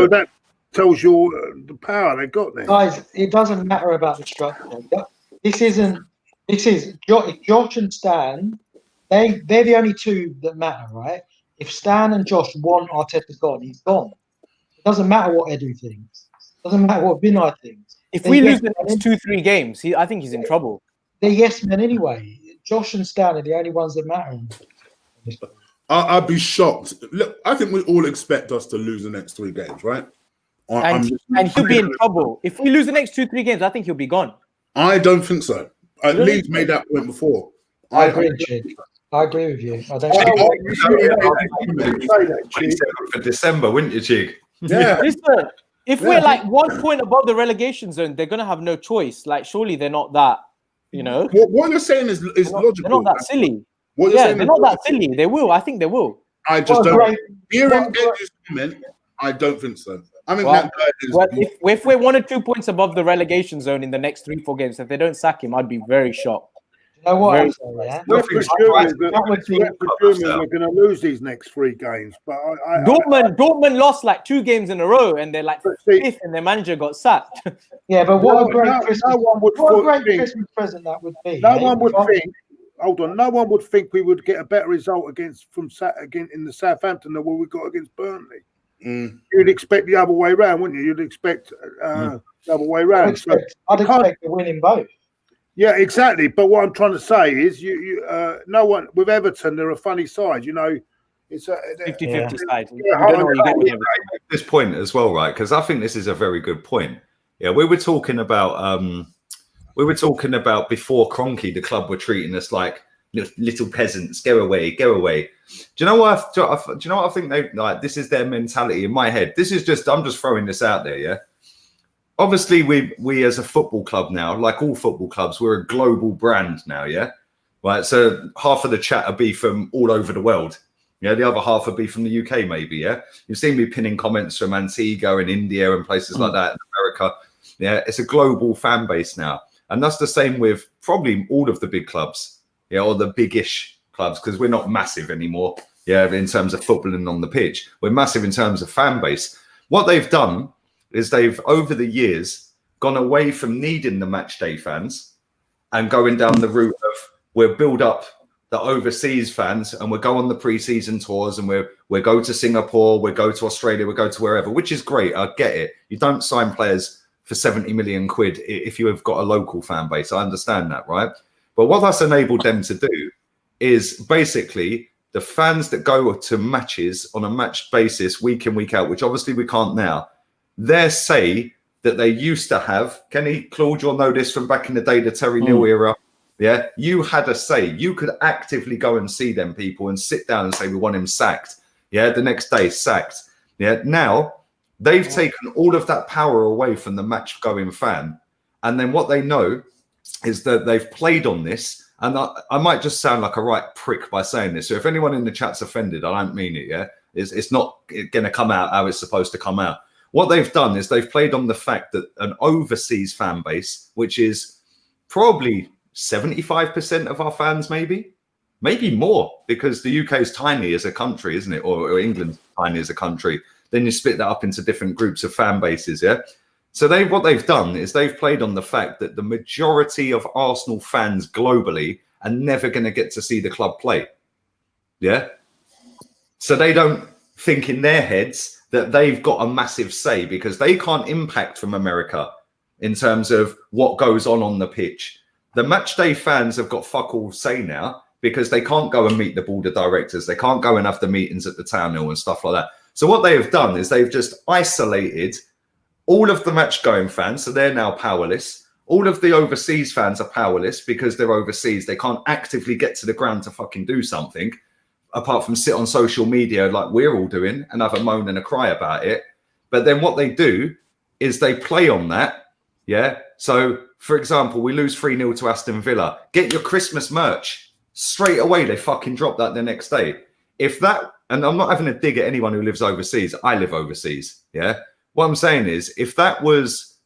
that tells you the power they got there. Guys, it doesn't matter about the structure. This is Josh and Stan. They're the only two that matter, right? If Stan and Josh want Arteta gone, he's gone. It doesn't matter what Edu thinks. It doesn't matter what Vinay thinks. If we lose the next 2-3 games, I think he's in trouble. They're yes men anyway. Josh and Stan are the only ones that matter. I'd be shocked. Look, I think we all expect us to lose the next 3 games, right? And he'll be in trouble. If we lose the next 2-3 games, I think he'll be gone. I don't think so. Leeds made that point before. I agree with you. I don't for December, wouldn't you, Chig? Yeah. Listen, if we're like 1 point above the relegation zone, they're gonna have no choice. Like, surely they're not that, you know. What you're saying is logical. They're not that silly. They're not that silly. They will. I think they will. I just don't. Hearing Edu's comment, I don't think so. I mean, that guy is. Well, if we're 1 or 2 points above the relegation zone in the next 3-4 games, if they don't sack him, I'd be very shocked. You know what? We're going to lose these next 3 games. But Dortmund lost like 2 games in a row, and they're like 5th, and their manager got sacked. Yeah, but what a great Christmas present that would be. No one would think. Hold on, no one would think we would get a better result in the Southampton than what we got against Burnley. You'd expect the other way around, wouldn't you? You'd expect the other way around. I'd expect to win in both. Yeah, exactly. But what I'm trying to say is, no one with Everton, they're a funny side. You know, it's a 50-50 side. At this point as well, right? Because I think this is a very good point. Yeah, we were talking about before Kroenke, the club were treating us like little peasants. Go away, go away. Do you know what? Do you know what I think they like? This is their mentality in my head. This is just I'm just throwing this out there. Yeah. Obviously, we as a football club now, like all football clubs, we're a global brand now, yeah? Right, so half of the chat will be from all over the world. Yeah, the other half will be from the UK, maybe, yeah? You've seen me pinning comments from Antigua and India and places like that in America. Yeah, it's a global fan base now. And that's the same with probably all of the big clubs, yeah, or the big-ish clubs, because we're not massive anymore, yeah, in terms of footballing on the pitch. We're massive in terms of fan base. What they've done is they've, over the years, gone away from needing the match day fans and going down the route of we'll build up the overseas fans and we'll go on the pre-season tours and we'll go to Singapore, we'll go to Australia, we'll go to wherever, which is great. I get it. You don't sign players for 70 million quid if you have got a local fan base. I understand that, right? But what that's enabled them to do is basically the fans that go to matches on a match basis week in, week out, which obviously we can't now, their say that they used to have. Kenny, Claude, you'll know this from back in the day, the Terry Neal era. Yeah, you had a say. You could actively go and see them people and sit down and say, we want him sacked. Yeah, the next day, sacked. Yeah, now they've taken all of that power away from the match-going fan. And then what they know is that they've played on this. And I might just sound like a right prick by saying this. So if anyone in the chat's offended, I don't mean it, yeah? It's not going to come out how it's supposed to come out. What they've done is they've played on the fact that an overseas fan base, which is probably 75% of our fans, maybe more, because the UK is tiny as a country, isn't it? Or England's tiny as a country. Then you split that up into different groups of fan bases, yeah? So what they've done is they've played on the fact that the majority of Arsenal fans globally are never going to get to see the club play, yeah? So they don't think in their heads that they've got a massive say because they can't impact from America in terms of what goes on the pitch. The match day fans have got fuck all say now because they can't go and meet the board of directors. They can't go and have the meetings at the town hall and stuff like that. So what they have done is they've just isolated all of the match going fans. So they're now powerless. All of the overseas fans are powerless because they're overseas. They can't actively get to the ground to fucking do something, apart from sit on social media like we're all doing and have a moan and a cry about it. But then what they do is they play on that, yeah? So for example, we lose 3-0 to Aston Villa. Get your Christmas merch. Straight away, they fucking drop that the next day. If that, and I'm not having a dig at anyone who lives overseas. I live overseas, yeah? What I'm saying is, if that was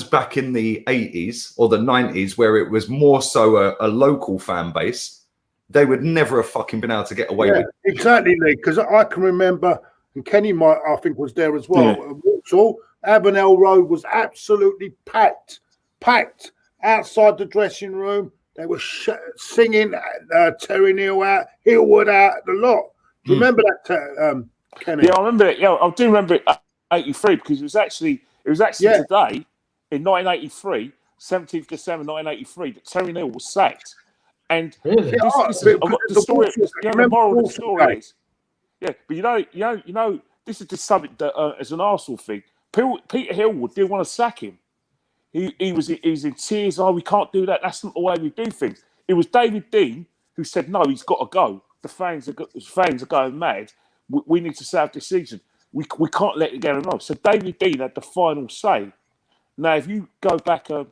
back in the 80s or the 90s, where it was more so a local fan base, they would never have fucking been able to get away with it. Exactly, Lee, because I can remember, and Kenny might, I think, was there as well. Vauxhall, Avenel Road was absolutely packed outside the dressing room. They were singing Terry Neal out, Hillwood out, the lot. Do you remember that, Kenny? Yeah, I remember it. Yeah, I do remember it. 83, because it was actually today in 1983, 17th December 1983, that Terry Neal was sacked. And really? the story, the moral of the story is, but you know, this is just something that as an Arsenal thing, Peter Hillwood didn't want to sack him. He was in tears. Oh, we can't do that. That's not the way we do things. It was David Dean who said, no, he's got to go. The fans are going mad. We need to save this season. We can't let it get on. So David Dean had the final say. Now, if you go back from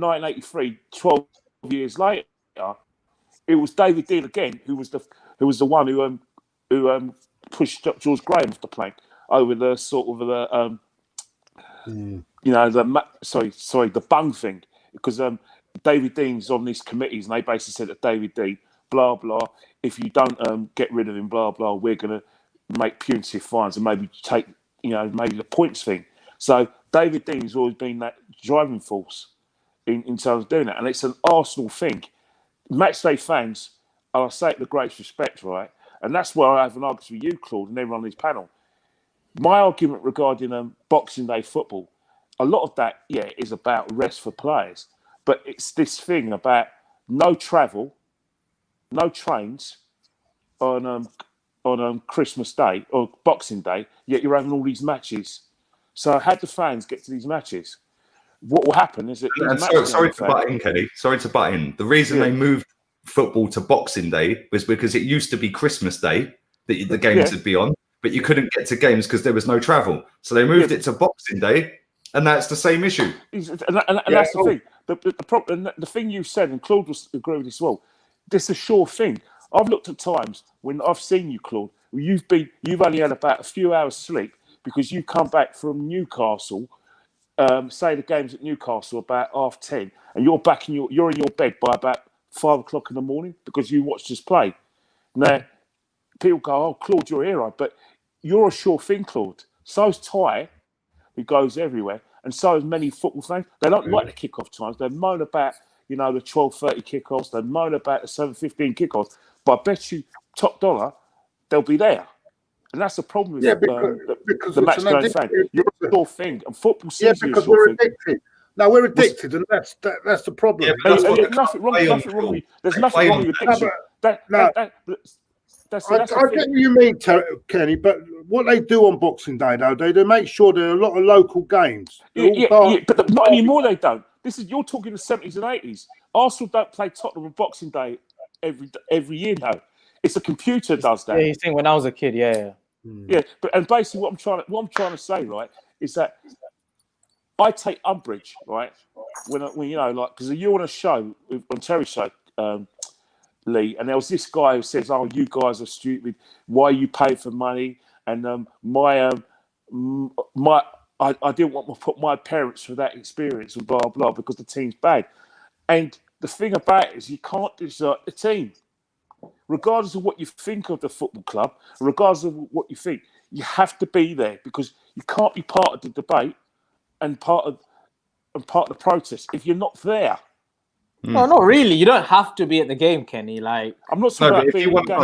1983, 12 years later, it was David Dean again who was the one who pushed George Graham off the plank over the sort of the bung thing, because David Dean's on these committees and they basically said that David Dean, blah blah, if you don't get rid of him, blah blah, we're gonna make punitive fines and maybe take maybe the points thing. So David Dean's always been that driving force in terms of doing that, and it's an Arsenal thing. Matchday fans, and I say it with the greatest respect, right? And that's where I have an argument with you, Claude, and everyone on this panel. My argument regarding Boxing Day football, a lot of that, is about rest for players. But it's this thing about no travel, no trains on Christmas Day or Boxing Day, yet you're having all these matches. So how do fans get to these matches? What will happen is that... Sorry to butt in, Kenny. Sorry to butt in. The reason they moved football to Boxing Day was because it used to be Christmas Day that the games would be on, but you couldn't get to games because there was no travel. So they moved it to Boxing Day, and that's the same issue. And that's the thing. The problem, the thing you said, and Claude will agree with this as well, this is a sure thing. I've looked at times when I've seen you, Claude, where you've only had about a few hours sleep because you come back from Newcastle, say the game's at Newcastle about 10:30, and you're back you're in your bed by about 5 o'clock in the morning because you watched us play. Now, people go, "Oh, Claude, you're a hero," but you're a sure thing, Claude. So's Ty, who goes everywhere, and so is many football fans. They don't like the kickoff times. They moan about the 12:30 kickoffs. They moan about the 7:15 kickoffs. But I bet you top dollar they'll be there. And that's the problem with the match going fan. You're a sure thing, and football seems to be a sure thing. Addicted. No, we're addicted, and that's the problem. Yeah, there's nothing wrong with addiction. I get what you mean, Kenny, but what they do on Boxing Day, though, they make sure there are a lot of local games. But not anymore, they don't. You're talking the 70s and 80s. Arsenal don't play Tottenham on Boxing Day every year now. It's a computer does that. Yeah, you think when I was a kid, yeah. Yeah, and basically what I'm trying to say, right, is that I take umbrage, right, when because you're on a show on Terry's show, Lee, and there was this guy who says, "Oh, you guys are stupid. Why are you paying for money?" And I didn't want to put my parents through that experience and blah blah because the team's bad. And the thing about it is you can't desert the team. Regardless of what you think of the football club, regardless of what you think, you have to be there because you can't be part of the debate and part of the protest if you're not there. No, not really. You don't have to be at the game, Kenny. Like I'm not saying about being at the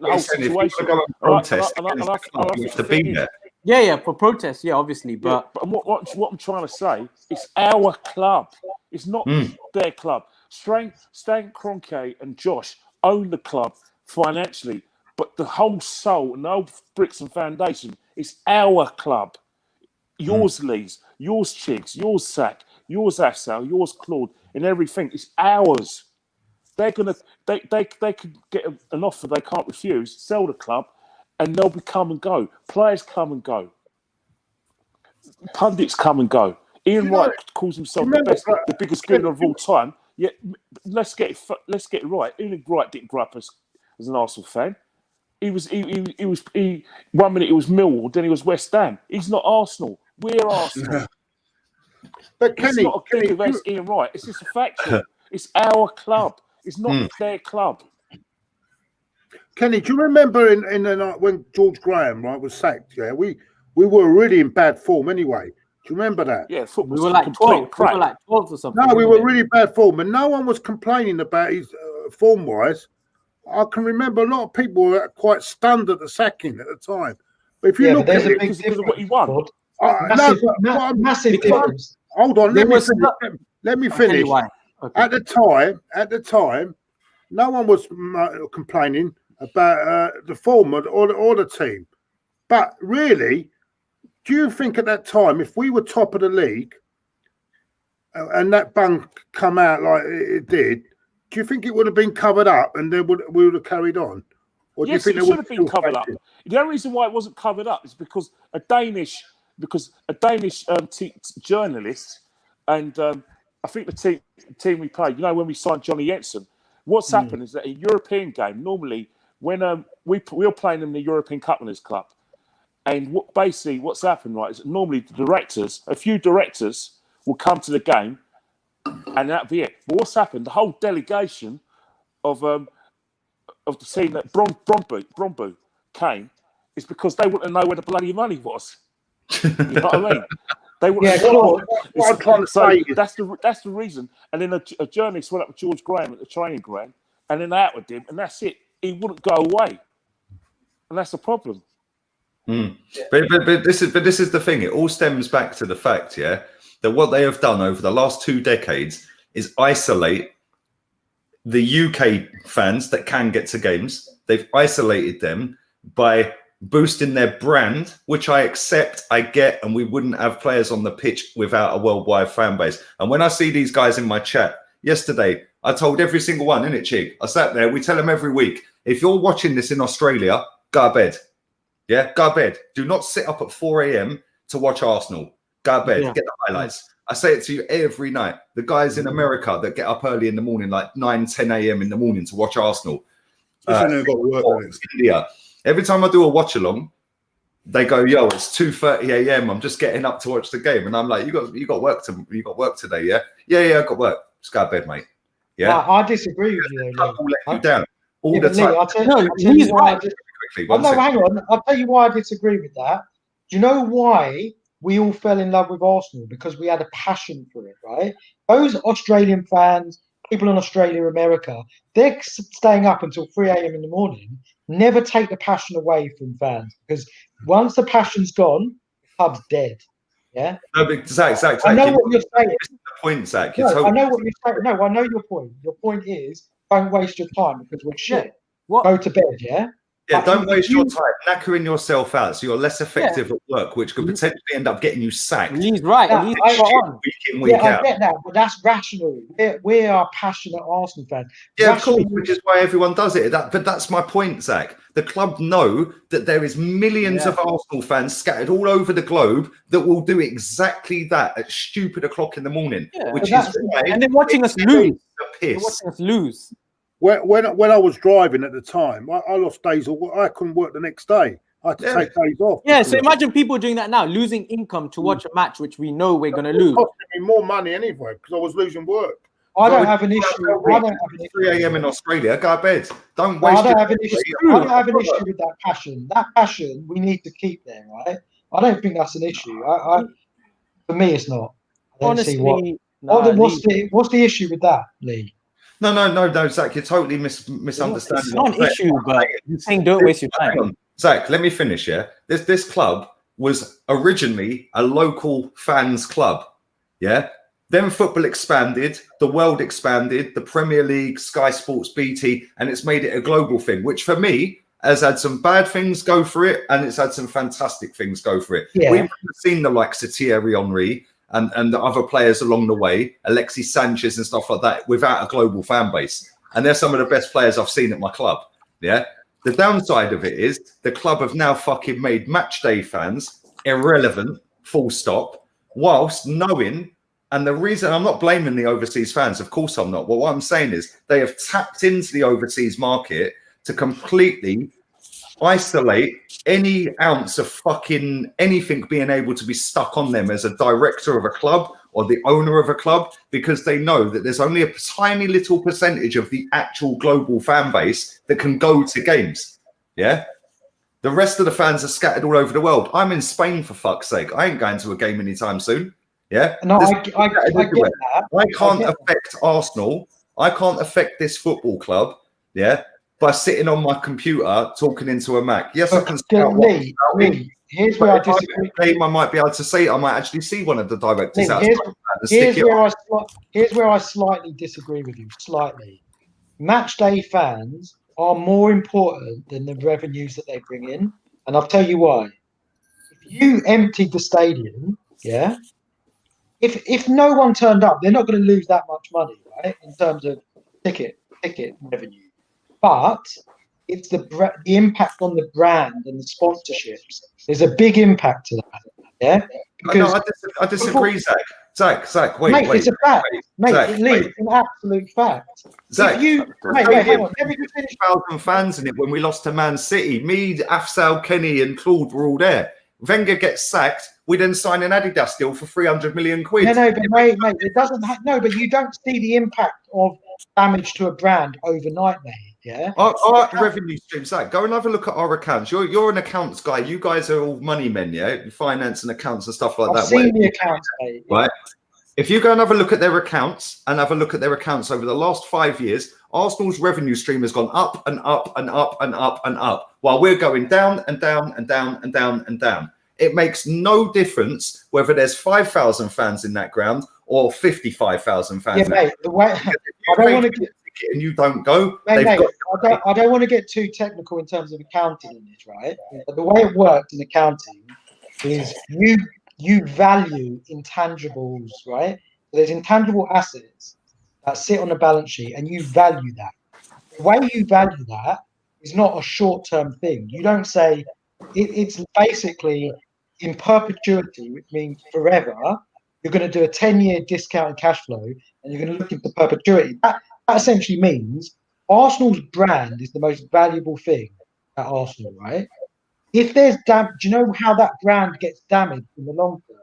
whole situation. You have to be there. Yeah, for protest, obviously. But what I'm trying to say, it's our club. It's not their club. Stan Kroenke and Josh own the club financially, but the whole soul and the whole bricks and foundation is our club. Yours, Lees, yours, Chigs, yours, Sack, yours, Assal, yours, Claude, and everything is ours. They could get an offer they can't refuse, sell the club, and they'll come and go. Players come and go. Pundits come and go. Ian Wright calls himself the biggest spinner of all time. Yeah, let's get it right. Ian Wright didn't grow up as an Arsenal fan. He 1 minute he was Millwall, then he was West Ham. He's not Arsenal. We're Arsenal. But Kenny, it's not a dig against Ian Wright. It's just a factual. It's our club. It's not their club. Kenny, do you remember in the night when George Graham was sacked? Yeah, we were really in bad form anyway. Do you remember that? Yeah, we were like 12. We were like 12 or something. No, we were really bad form, and no one was complaining about his form-wise. I can remember a lot of people were quite stunned at the sacking at the time. But if you look at it, because of what he won. Massive difference. Hold on, let me finish. Okay. At the time, no one was complaining about the form or the team. But really, do you think at that time, if we were top of the league and that bung come out like it did, do you think it would have been covered up and we would have carried on? Or do you think it should have been covered up. The only reason why it wasn't covered up is because a Danish journalist and I think the team we played, when we signed Johnny Jensen, what's happened is that a European game, normally when we were playing in the European Cup Winners' Club, and what's happened, right, is that normally a few directors will come to the game and that'll be it. But what's happened, the whole delegation of the team that Brombu came is because they want to know where the bloody money was. You know what I mean? They want to know. What I'm trying to say is that's the reason. And then a journalist went up with George Graham at the training ground, and then they out with him, and that's it. He wouldn't go away, and that's the problem. But this is the thing. It all stems back to the fact, that what they have done over the last 2 decades is isolate the UK fans that can get to games. They've isolated them by boosting their brand, which I accept, I get, and we wouldn't have players on the pitch without a worldwide fan base. And when I see these guys in my chat yesterday, I told every single one, innit, Chig? I sat there, we tell them every week, if you're watching this in Australia, go to bed. Yeah, go to bed. Do not sit up at 4 a.m. to watch Arsenal. Go to bed, get the highlights. I say it to you every night. The guys in America that get up early in the morning, like 9, 10 a.m. in the morning to watch Arsenal. India. Every time I do a watch along, they go, "Yo, it's 2:30 a.m. I'm just getting up to watch the game," and I'm like, "You got work today, yeah? Yeah, I got work. Just go to bed, mate." Yeah, I disagree with you. Though, I'll let you down all the time. I'll tell you why. Hang on. I'll tell you why I disagree with that. Do you know why we all fell in love with Arsenal? Because we had a passion for it, right? Those Australian fans, people in Australia, America, they're staying up until 3 a.m. in the morning. Never take the passion away from fans, because once the passion's gone, the club's dead. Yeah. No, but Zach, I know what you're saying. This is the point, Zach. No, I know what you're saying. No, I know your point. Your point is, don't waste your time because we're shit. Go to bed, yeah? Yeah, don't waste your time knackering yourself out so you're less effective at work, which could potentially end up getting you sacked. He's right. Week in, week out. I get that, but that's rational. We are passionate Arsenal fans. Yeah, of course, which is why everyone does it. But that's my point, Zach. The club know that there is millions of Arsenal fans scattered all over the globe that will do exactly that at stupid o'clock in the morning. Yeah, which is why and they're watching us lose. They're watching us lose. When I was driving at the time, I lost days of work. I couldn't work the next day. I had to take days off. Yeah, so imagine people doing that now, losing income to watch a match which we know we're going to lose. It cost me more money anyway because I was losing work. I don't have an issue. 3 a.m. in Australia, go to bed. Don't waste. I don't have an issue. I don't have an issue with that passion. That passion we need to keep there, right? I don't think that's an issue. For me, it's not. Honestly, what's the issue with that, Lee? No, Zach, you're totally misunderstanding. It's not an issue, but you're saying don't waste your time. Zach, let me finish, yeah? This club was originally a local fans club, yeah? Then football expanded, the world expanded, the Premier League, Sky Sports, BT, and it's made it a global thing, which for me has had some bad things go for it, and it's had some fantastic things go for it. Yeah. We've seen the likes of Thierry Henry and the other players along the way, Alexis Sanchez and stuff like that, without a global fan base. And they're some of the best players I've seen at my club. Yeah. The downside of it is the club have now fucking made match day fans irrelevant, full stop. whilst knowing, and the reason I'm not blaming the overseas fans, of course I'm not. Well, what I'm saying is they have tapped into the overseas market to completely isolate any ounce of fucking anything being able to be stuck on them as a director of a club or the owner of a club, because they know that there's only a tiny little percentage of the actual global fan base that can go to games. Yeah. The rest of the fans are scattered all over the world. I'm in Spain, for fuck's sake. I ain't going to a game anytime soon. Yeah. No, I get that. I can't affect Arsenal. I can't affect this football club. Yeah. By sitting on my computer talking into a Mac. Yes, I can scout Lee, here's where I disagree. I might be able to see. I might actually see one of the directors. Here's where I slightly disagree with you. Slightly, match day fans are more important than the revenues that they bring in, and I'll tell you why. If you emptied the stadium, yeah, if no one turned up, they're not going to lose that much money, right? In terms of ticket revenue, but it's the impact on the brand and the sponsorships. There's a big impact to that. Yeah, because I disagree, Zach. Wait, it's a fact, it's an absolute fact. Zach, hang on. Let me just finish. 1,000 fans in it when we lost to Man City. Me, Afsal, Kenny, and Claude were all there. Wenger gets sacked. We then sign an Adidas deal for 300 million quid. No, but mate, it doesn't. But you don't see the impact of damage to a brand overnight, mate. Yeah. Our revenue stream, Zach, go and have a look at our accounts. You're an accounts guy. You guys are all money men, yeah? Finance and accounts and stuff like that. I've seen the accounts, mate. Right. If you go and have a look at their accounts over the last 5 years, Arsenal's revenue stream has gone up and up and up and up and up, while we're going down and down and down and down and down. It makes no difference whether there's 5,000 fans in that ground or 55,000 fans. Yeah, mate. The way I don't want to get. And you don't go. I don't want to get too technical in terms of accounting in this, right? But the way it works in accounting is you value intangibles, right? So there's intangible assets that sit on the balance sheet, and you value that. The way you value that is not a short-term thing. You don't say it's basically in perpetuity, which means forever. You're going to do a 10-year discounted cash flow, and you're going to look into perpetuity. That essentially means Arsenal's brand is the most valuable thing at Arsenal, right? If there's do you know how that brand gets damaged in the long term?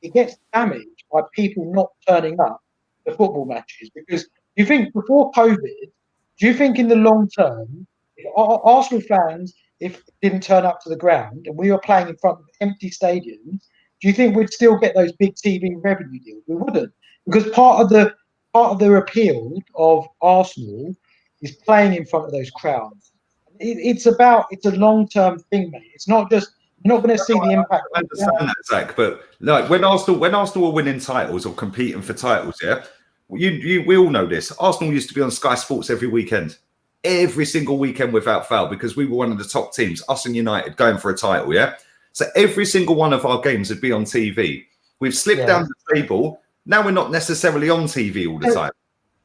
It gets damaged by people not turning up to football matches. Because you think before COVID, do you think in the long term, if Arsenal fans, if didn't turn up to the ground and we were playing in front of empty stadiums, do you think we'd still get those big TV revenue deals? We wouldn't, because part of the appeal of Arsenal is playing in front of those crowds. It's a long-term thing, mate. It's not just, you're not going to see the impact. I understand that, Zach, but like when Arsenal were winning titles or competing for titles, yeah, we all know this. Arsenal used to be on Sky Sports every single weekend without fail, because we were one of the top teams, us and United, going for a title, yeah. So every single one of our games would be on TV. We've slipped down the table. Now we're not necessarily on TV all the time.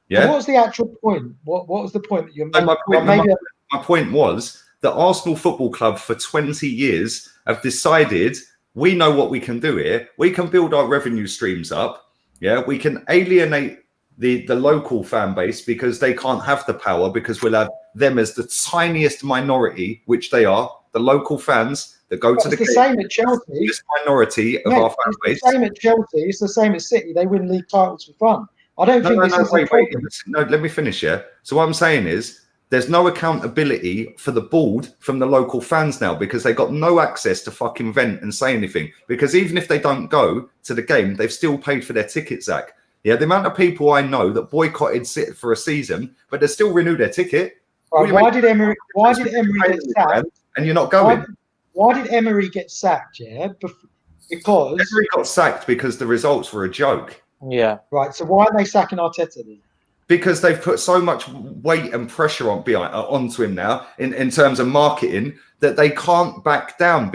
Yeah. What's the actual point? What was the point that you're making? My point was that Arsenal Football Club for 20 years have decided we know what we can do here. We can build our revenue streams up. Yeah, we can alienate the local fan base because they can't have the power, because we'll have them as the tiniest minority, which they are, the local fans that go to the game. It's the same at Chelsea. This minority of our fan base. It's the same at Chelsea. It's the same at City. They win league titles for fun. I don't think this is wait. No, let me finish here. So what I'm saying is there's no accountability for the board from the local fans now, because they got no access to fucking vent and say anything. Because even if they don't go to the game, they've still paid for their tickets, Zach. Yeah, the amount of people I know that boycotted City for a season, but they still renew their ticket. Right, why did Emery get sacked? And you're not going. Why did Emery get sacked? Yeah, because Emery got sacked because the results were a joke. Yeah. Right. So why are they sacking Arteta then? Because they've put so much weight and pressure onto him now in terms of marketing that they can't back down.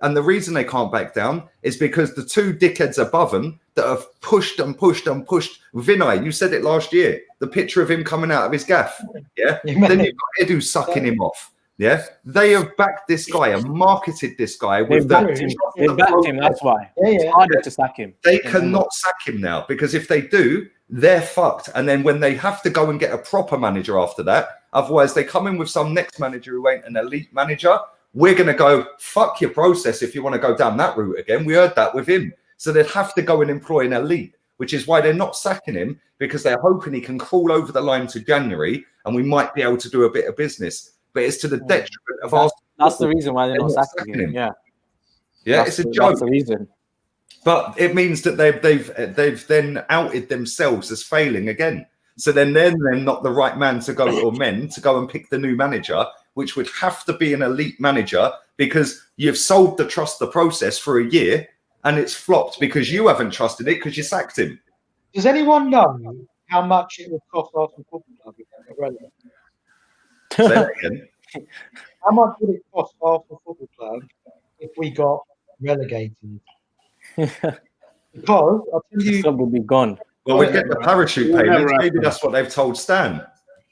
And the reason they can't back down is because the two dickheads above them that have pushed and pushed and pushed. Vinay, you said it last year. The picture of him coming out of his gaff. Yeah. Then you've got Edu sucking him off. Yeah, they have backed this guy and marketed this guy with They've backed him. That's why. It's harder to sack him. They cannot sack him now, because if they do, they're fucked. And then when they have to go and get a proper manager after that, otherwise they come in with some next manager who ain't an elite manager, we're going to go, fuck your process if you want to go down that route again. We heard that with him. So they'd have to go and employ an elite, which is why they're not sacking him, because they're hoping he can crawl over the line to January and we might be able to do a bit of business. But it's to the detriment of Arsenal. That's the reason why they're not sacking him. Yeah, it's a joke. That's the reason. But it means that they've then outed themselves as failing again. So then they're not the right man to go, or men to go and pick the new manager, which would have to be an elite manager, because you've sold the process for a year and it's flopped because you haven't trusted it because you sacked him. Does anyone know how much it would cost Arsenal Football Club if they got relegated? Say that again. How much would it cost Arsenal Football Club if we got relegated? Because I'll tell you, the club will be gone. Well, we get the parachute payments. Maybe that's what they've told Stan.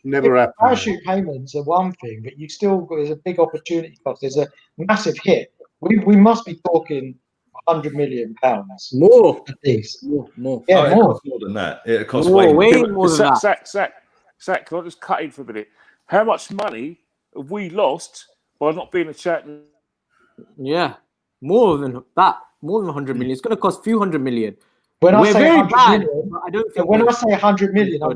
Never happened. Parachute payments are one thing, but you still there's a big opportunity cost. There's a massive hit. We must be talking £100 million more at least. More. Yeah, It more. costs more than that. It costs way way more than that. Zach, can I just cut in for a minute? How much money have we lost by not being a champion? Yeah, more than that. More than 100 million. It's going to cost a few hundred million. When We're I say very 100 bad. million, I don't think. when I say 100 million, I'm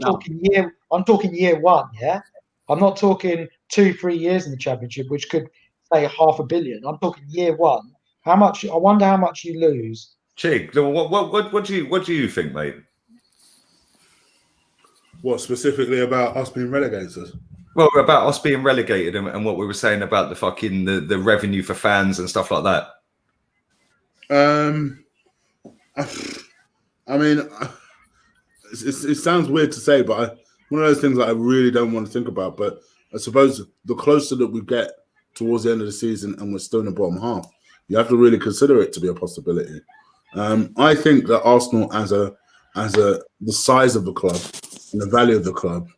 talking year one. Yeah, I'm not talking 2-3 years in the Championship, which could say $500 million. I'm talking year one. How much? I wonder how much you lose. Chig, what do you think, mate? What specifically about us being relegated? Well, about us being relegated and what we were saying about the fucking the revenue for fans and stuff like that. I mean, it sounds weird to say, but one of those things that I really don't want to think about. But I suppose the closer that we get towards the end of the season and we're still in the bottom half, you have to really consider it to be a possibility. I think that Arsenal, as the size of the club and the value of the club,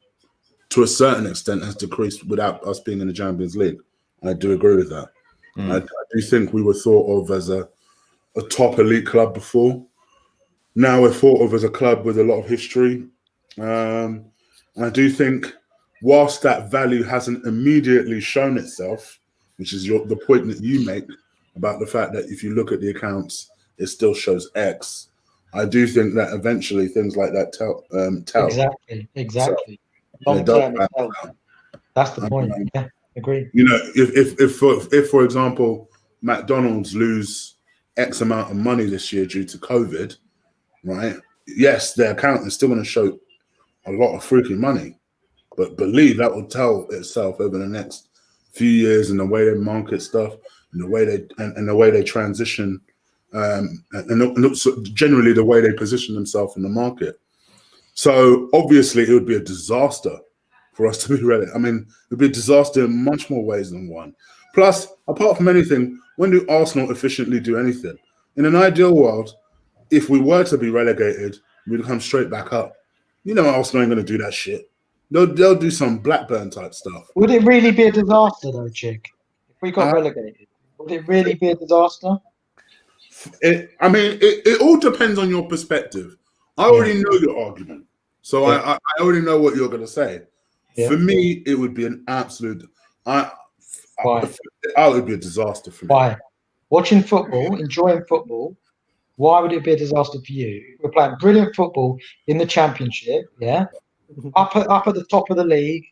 to a certain extent, has decreased without us being in the Champions League. I do agree with that. I do think we were thought of as a top elite club before. Now we're thought of as a club with a lot of history. I do think, whilst that value hasn't immediately shown itself, which is the point that you make about the fact that if you look at the accounts, it still shows X. I do think that eventually things like that tell. Exactly. So, Long term, that's the point. Yeah, agree. You know, if for example, McDonald's lose X amount of money this year due to COVID, right? Yes, their account is still going to show a lot of freaking money, but believe that will tell itself over the next few years in the way they market stuff, and the way they transition, and generally the way they position themselves in the market. So obviously it would be a disaster for us to be ready. I mean, it would be a disaster in much more ways than one. Plus, apart from anything, when do Arsenal efficiently do anything? In an ideal world, if we were to be relegated, we'd come straight back up. You know, Arsenal ain't going to do that shit. They'll do some Blackburn type stuff. Would it really be a disaster though, Chick? If we got relegated, would it really be a disaster? It all depends on your perspective. I already know your argument, so I already know what you're going to say. Yeah. For me, it would be an absolute. It would be a disaster for me. Why? Watching football, enjoying football. Why would it be a disaster for you? We're playing brilliant football in the Championship, yeah, up at the top of the league,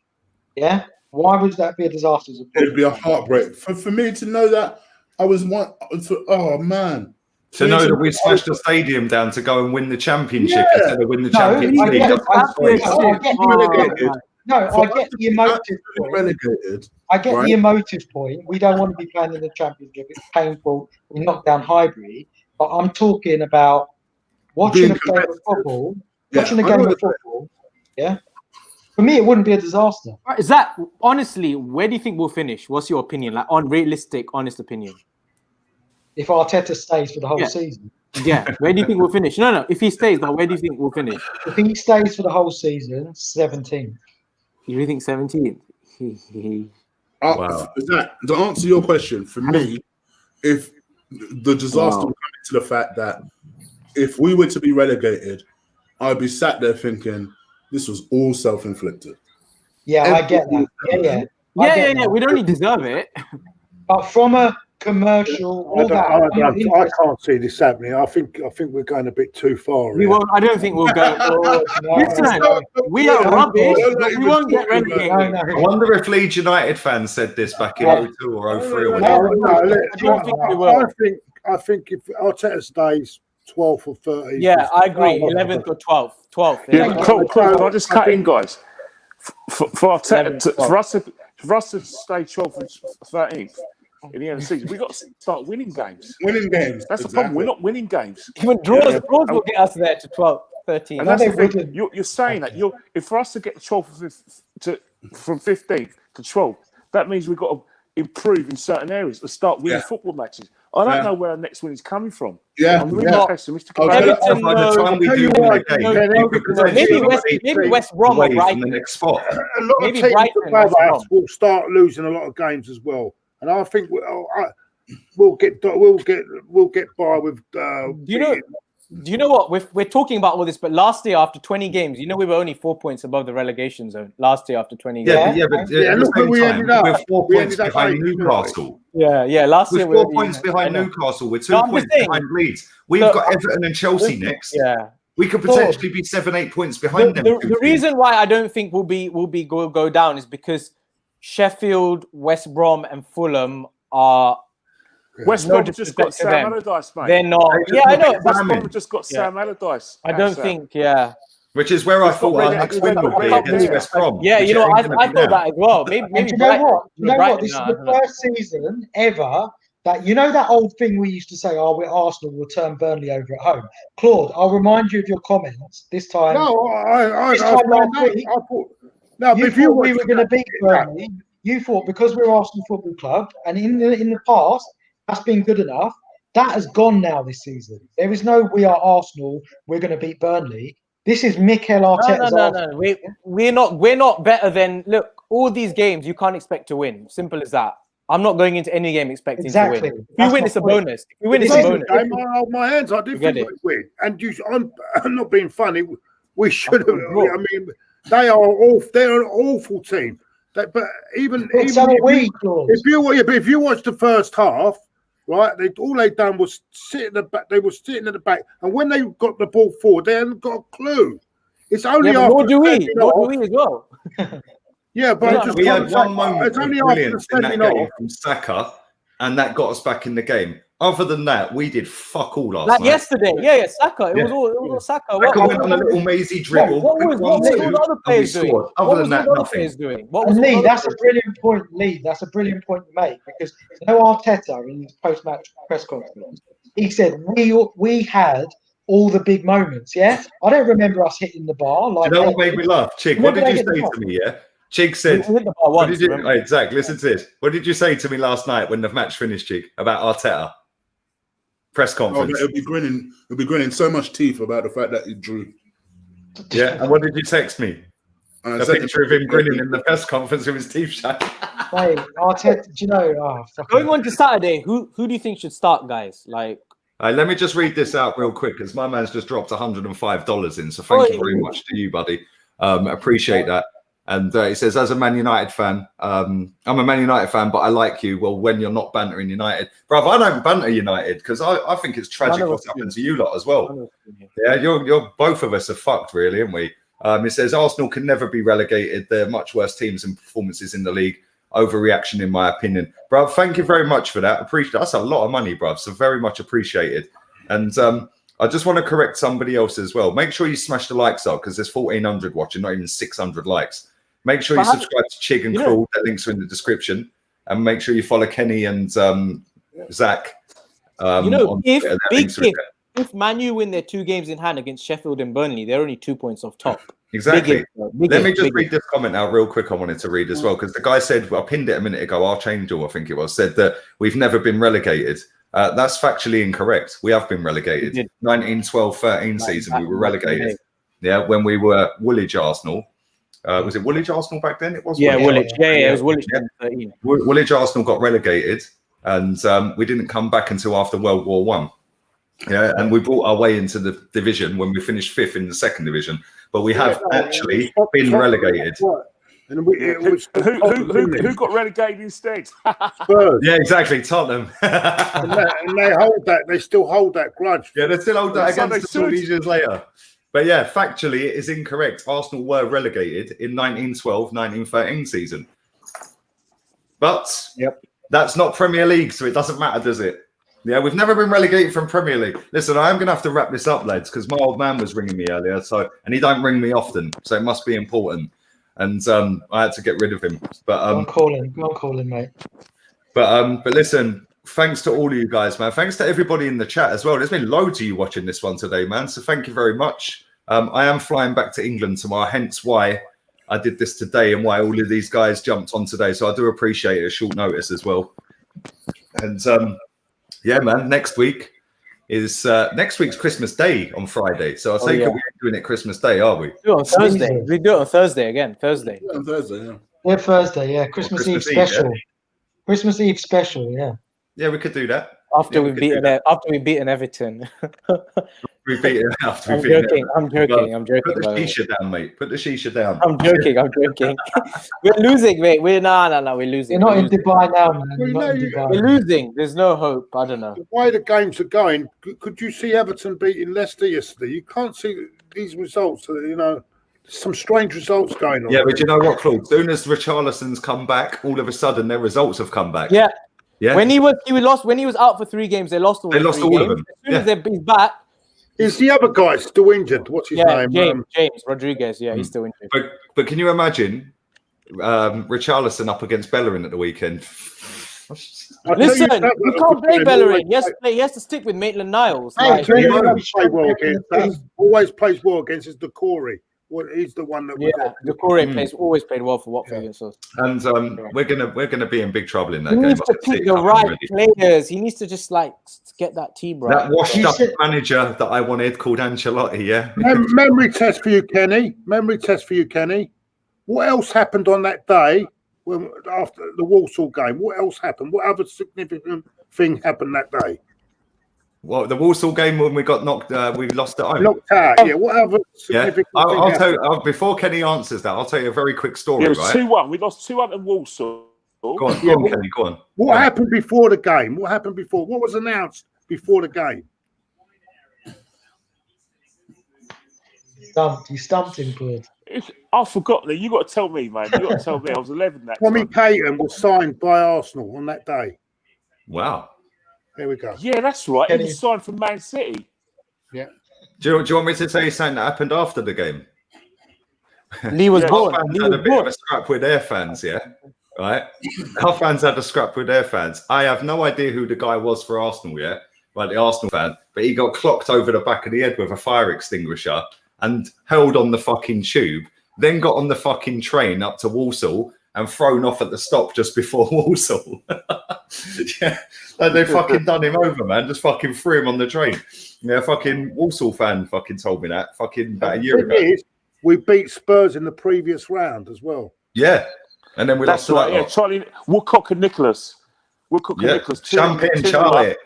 yeah. Why would that be a disaster? It'd be a heartbreak for me to know that I was one. Oh man. To know that we smashed the stadium down to go and win the Championship instead of win the Champions League. I get the emotive point. I get the emotive point. We don't want to be playing in the Championship. It's painful. We knocked down Highbury. But I'm talking about watching a game of football. Watching a game of football. Yeah. For me, it wouldn't be a disaster. Is that honestly? Where do you think we'll finish? What's your opinion? Like, on realistic, honest opinion. If Arteta stays for the whole season. Yeah. Where do you think we'll finish? No. If he stays, though, where do you think we'll finish? If he stays for the whole season, 17th. You really think 17th? Wow. To answer your question, for me, if the disaster would come into the fact that if we were to be relegated, I'd be sat there thinking this was all self-inflicted. Yeah, I get that. Yeah. We don't really deserve it. But from a commercial, I can't see this happening. I think we're going a bit too far. We won't. I don't think we'll go. Listen, we are rubbish. We won't get relegated. I wonder if Leeds United fans said this back in 02 or 03 or whatever. I think if Arteta stays 12th or 13th. Yeah, I agree. 11th or 12th. Yeah, can I just cut in, guys? For us to stay 12th and 13th in the end of the season, we've got to start winning games. That's the problem. We're not winning games. Even draws will get us there to 12th, 13th. And that's the thing. You're saying that if for us to get 12th from 15th to 12th, that means we've got to improve in certain areas to start winning football matches. I don't know where our next win is coming from. Yeah, I'm really pessimistic. Everton, by the time we do win a game, maybe West Brom or Brighton. The next spot. A lot of teams above us will start losing a lot of games as well, and I think we'll get by with. Do you know what? We're talking about all this, but last year after 20 games, we were only 4 points above the relegation zone. Last year after 20 games. Look where we ended up. We're 4 points behind Newcastle. Yeah. Last year we're 4 points behind Newcastle. We're 2 points behind Leeds. We've got Everton and Chelsea next. Yeah. We could potentially be 7-8 points behind them. The reason why I don't think we'll go down is because Sheffield, West Brom, and Fulham are. West Brom just got Sam Allardyce, mate. They're not. Yeah, I know. West Brom just got Sam Allardyce. I don't think. Which is where I thought our next win would be against West Brom. Yeah, I thought that as well. Maybe you know what? This is the first season ever that that old thing we used to say, we're Arsenal, we'll turn Burnley over at home. Claude, I'll remind you of your comments this time. No, I thought if we were going to beat Burnley, you thought because we're Arsenal Football Club, and in the past, that's been good enough. That has gone now this season. There is no we are Arsenal, we're going to beat Burnley. This is Mikel Arteta's No. We're not better than all these games you can't expect to win. Simple as that. I'm not going into any game expecting to win. If you win, it's a bonus. If you win, it's a bonus. I hold my hands. I do think we win. And I'm not being funny. We should have. I mean, they're an awful team. But even if you watch the first half, right? All they done was sit in the back. They were sitting at the back, and when they got the ball forward, they hadn't got a clue. It's only after. Nor do we as well. Yeah, but we had one moment of brilliance in that game from Saka, and that got us back in the game. Other than that, we did fuck all last night. Yesterday, Saka. It was all Saka. Saka went on a little mazy dribble. What were the other players doing? Other than that, nothing. Lee, that's a brilliant point. Lee, that's a brilliant point to make because Arteta in his post-match press conference, he said we had all the big moments. Yeah, I don't remember us hitting the bar. Like, you know what made me laugh, Chig? What did you say to me? Yeah. Chig said, Zach, listen to this. What did you say to me last night when the match finished, Chig, about Arteta? Press conference. It'll be grinning so much teeth about the fact that he drew. Yeah, and what did you text me? A picture of him grinning in the press conference with his teeth shut. Wait, Arteta, do you know? Going on to Saturday, who do you think should start, guys? Let me just read this out real quick because my man's just dropped $105 in. So thank you very much to you, buddy. Appreciate that. And he says, as a Man United fan, I'm a Man United fan, but I like you. Well, when you're not bantering United. Bruv, I don't banter United because I think it's tragic what's happened to you lot as well. Yeah, you're both of us are fucked, really, aren't we? It says, Arsenal can never be relegated. They're much worse teams and performances in the league. Overreaction, in my opinion. Bruv, thank you very much for that. Appreciate that's a lot of money, bruv. So very much appreciated. And I just want to correct somebody else as well. Make sure you smash the likes up because there's 1,400 watching, not even 600 likes. Make sure you subscribe to Chig and Claude. That links are in the description. And make sure you follow Kenny and Zach. If Man U win their 2 games in hand against Sheffield and Burnley, they're only 2 points off top. Exactly. Let me just read this comment out real quick. I wanted to read as well because the guy said, I pinned it a minute ago, Archangel, I think it was, said that we've never been relegated. That's factually incorrect. We have been relegated. 1912-13 season, we were relegated. Yeah, when we were Woolwich Arsenal. Was it Woolwich Arsenal back then? It was. Yeah, Woolwich. Yeah, it was Woolwich. Yeah. 13. Woolwich Arsenal got relegated, and we didn't come back until after World War One. Yeah, and we brought our way into the division when we finished 5th in the 2nd division. But we have actually been relegated. And who got relegated instead? Spurs. Yeah, exactly. Tottenham. and they hold that. They still hold that grudge. Yeah, they still hold that against us all these years later. But yeah, factually, it is incorrect. Arsenal were relegated in 1912-1913 season. But that's not Premier League, so it doesn't matter, does it? Yeah, we've never been relegated from Premier League. Listen, I am going to have to wrap this up, lads, because my old man was ringing me earlier, and he don't ring me often, so it must be important. And I had to get rid of him. But go on, call him, mate. But listen, thanks to all of you guys, man. Thanks to everybody in the chat as well. There's been loads of you watching this one today, man. So thank you very much. I am flying back to England tomorrow, hence why I did this today and why all of these guys jumped on today. So I do appreciate it, short notice as well. And yeah, man, next week's Christmas Day on Friday. So I take it we ain't doing it Christmas Day, are we? Do it on Thursday. We do it on Thursday again. Thursday. Yeah, on Thursday, yeah. Yeah, Thursday, yeah. Christmas Eve special. Yeah. Christmas Eve special, yeah. Yeah, we could do that. After we've beaten Everton. I'm joking. Put the shisha down, mate. Put the shisha down. I'm joking. We're losing, mate. We're losing. You're not in Dubai now, man. We're losing. There's no hope. I don't know. The way the games are going, could you see Everton beating Leicester yesterday? You can't see these results. Some strange results going on. Yeah, but you know what, Claude? As soon as Richarlison's come back, all of a sudden their results have come back. Yeah. Yeah. When he was out for 3 games, they lost all of them. As soon as he's back. Is the other guy still injured? What's his name? James Rodriguez. Yeah, he's still injured. But can you imagine Richarlison up against Bellerin at the weekend? Listen, you can't play Bellerin. He has to stick with Maitland-Niles. Always plays well against is Decore. Well, he's the one that Decore always played well for Watford. Yeah. And we're gonna be in big trouble in that game. He needs to pick the right players. He needs to just get that team right. That washed up manager that I wanted called Ancelotti. Yeah. Memory test for you, Kenny. What else happened on that day after the Walsall game? What else happened? What other significant thing happened that day? Well, the Walsall game when we got knocked, we lost at home. Knocked out, yeah. What other significant thing I'll tell you, before Kenny answers that, I'll tell you a very quick story. It was 2-1. We lost 2-1 at Walsall. Go on, Kenny, go on. What happened before the game? What was announced before the game? You stumped him, Claude. I forgot that. You got to tell me, man. You got to tell me. I was 11 that Tommy time. Caton was signed by Arsenal on that day. Wow. There we go. Yeah, that's right. He was signed from Man City. Yeah. Do you want me to say something that happened after the game? Lee was born. Lee had a bit of a scrap with their fans, yeah? Right? Our fans had a scrap with their fans. I have no idea who the guy was for Arsenal, yeah? Like the Arsenal fan. But he got clocked over the back of the head with a fire extinguisher and held on the fucking tube, then got on the fucking train up to Walsall and thrown off at the stop just before Walsall. Yeah, like they fucking done him over, man. Just fucking threw him on the train. Yeah, fucking Walsall fan fucking told me that fucking about a year ago. We beat Spurs in the previous round as well. Yeah, and then we lost. Right, yeah, Charlie Woodcock and Nicholas. Champagne Charlie.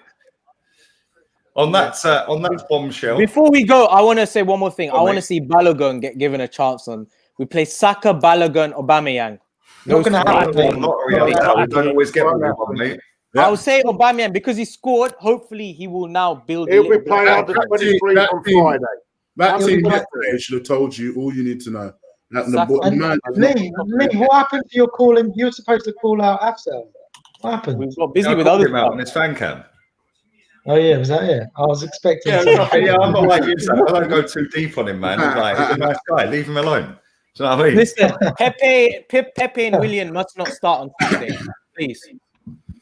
On that bombshell. Before we go, I want to say one more thing. I want to see Balogun get given a chance on. We play Saka, Balogun, Aubameyang. Not going to happen. Don't always get what we want, mate. Yeah. I would say Aubameyang because he scored. Hopefully, he will now build. He'll be playing under 23 on Friday. That team yesterday should have told you all you need to know. Lee, what happened to your calling? You were supposed to call out Afsel. What happened? We got busy with other stuff. On his fan cam. Oh yeah, was that it? I was expecting. Yeah, I'm not like you. I don't go too deep on him, man. He's a nice guy. Leave him alone. Do you know what I mean? Listen, Pepe and William must not start on Saturday, please.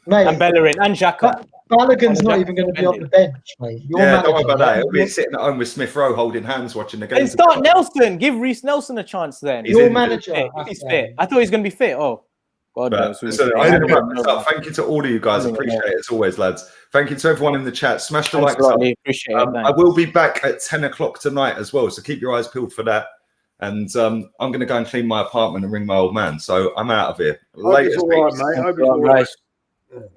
Mate, and Bellerin and Xhaka. Balogun's not even going to be on the bench, mate. Don't worry about that. He'll be sitting at home with Smith Rowe holding hands watching the game. And start Nelson. Give Reece Nelson a chance then. Your manager. He's fit. I thought he was going to be fit. Oh. God knows. Thank you to all of you guys. Appreciate it as always, lads. Thank you to everyone in the chat. Smash the likes up. Appreciate it. I will be back at 10 o'clock tonight as well, so keep your eyes peeled for that. And I'm going to go and clean my apartment and ring my old man. So I'm out of here. Hope it's all right, mate. Hope it's all right.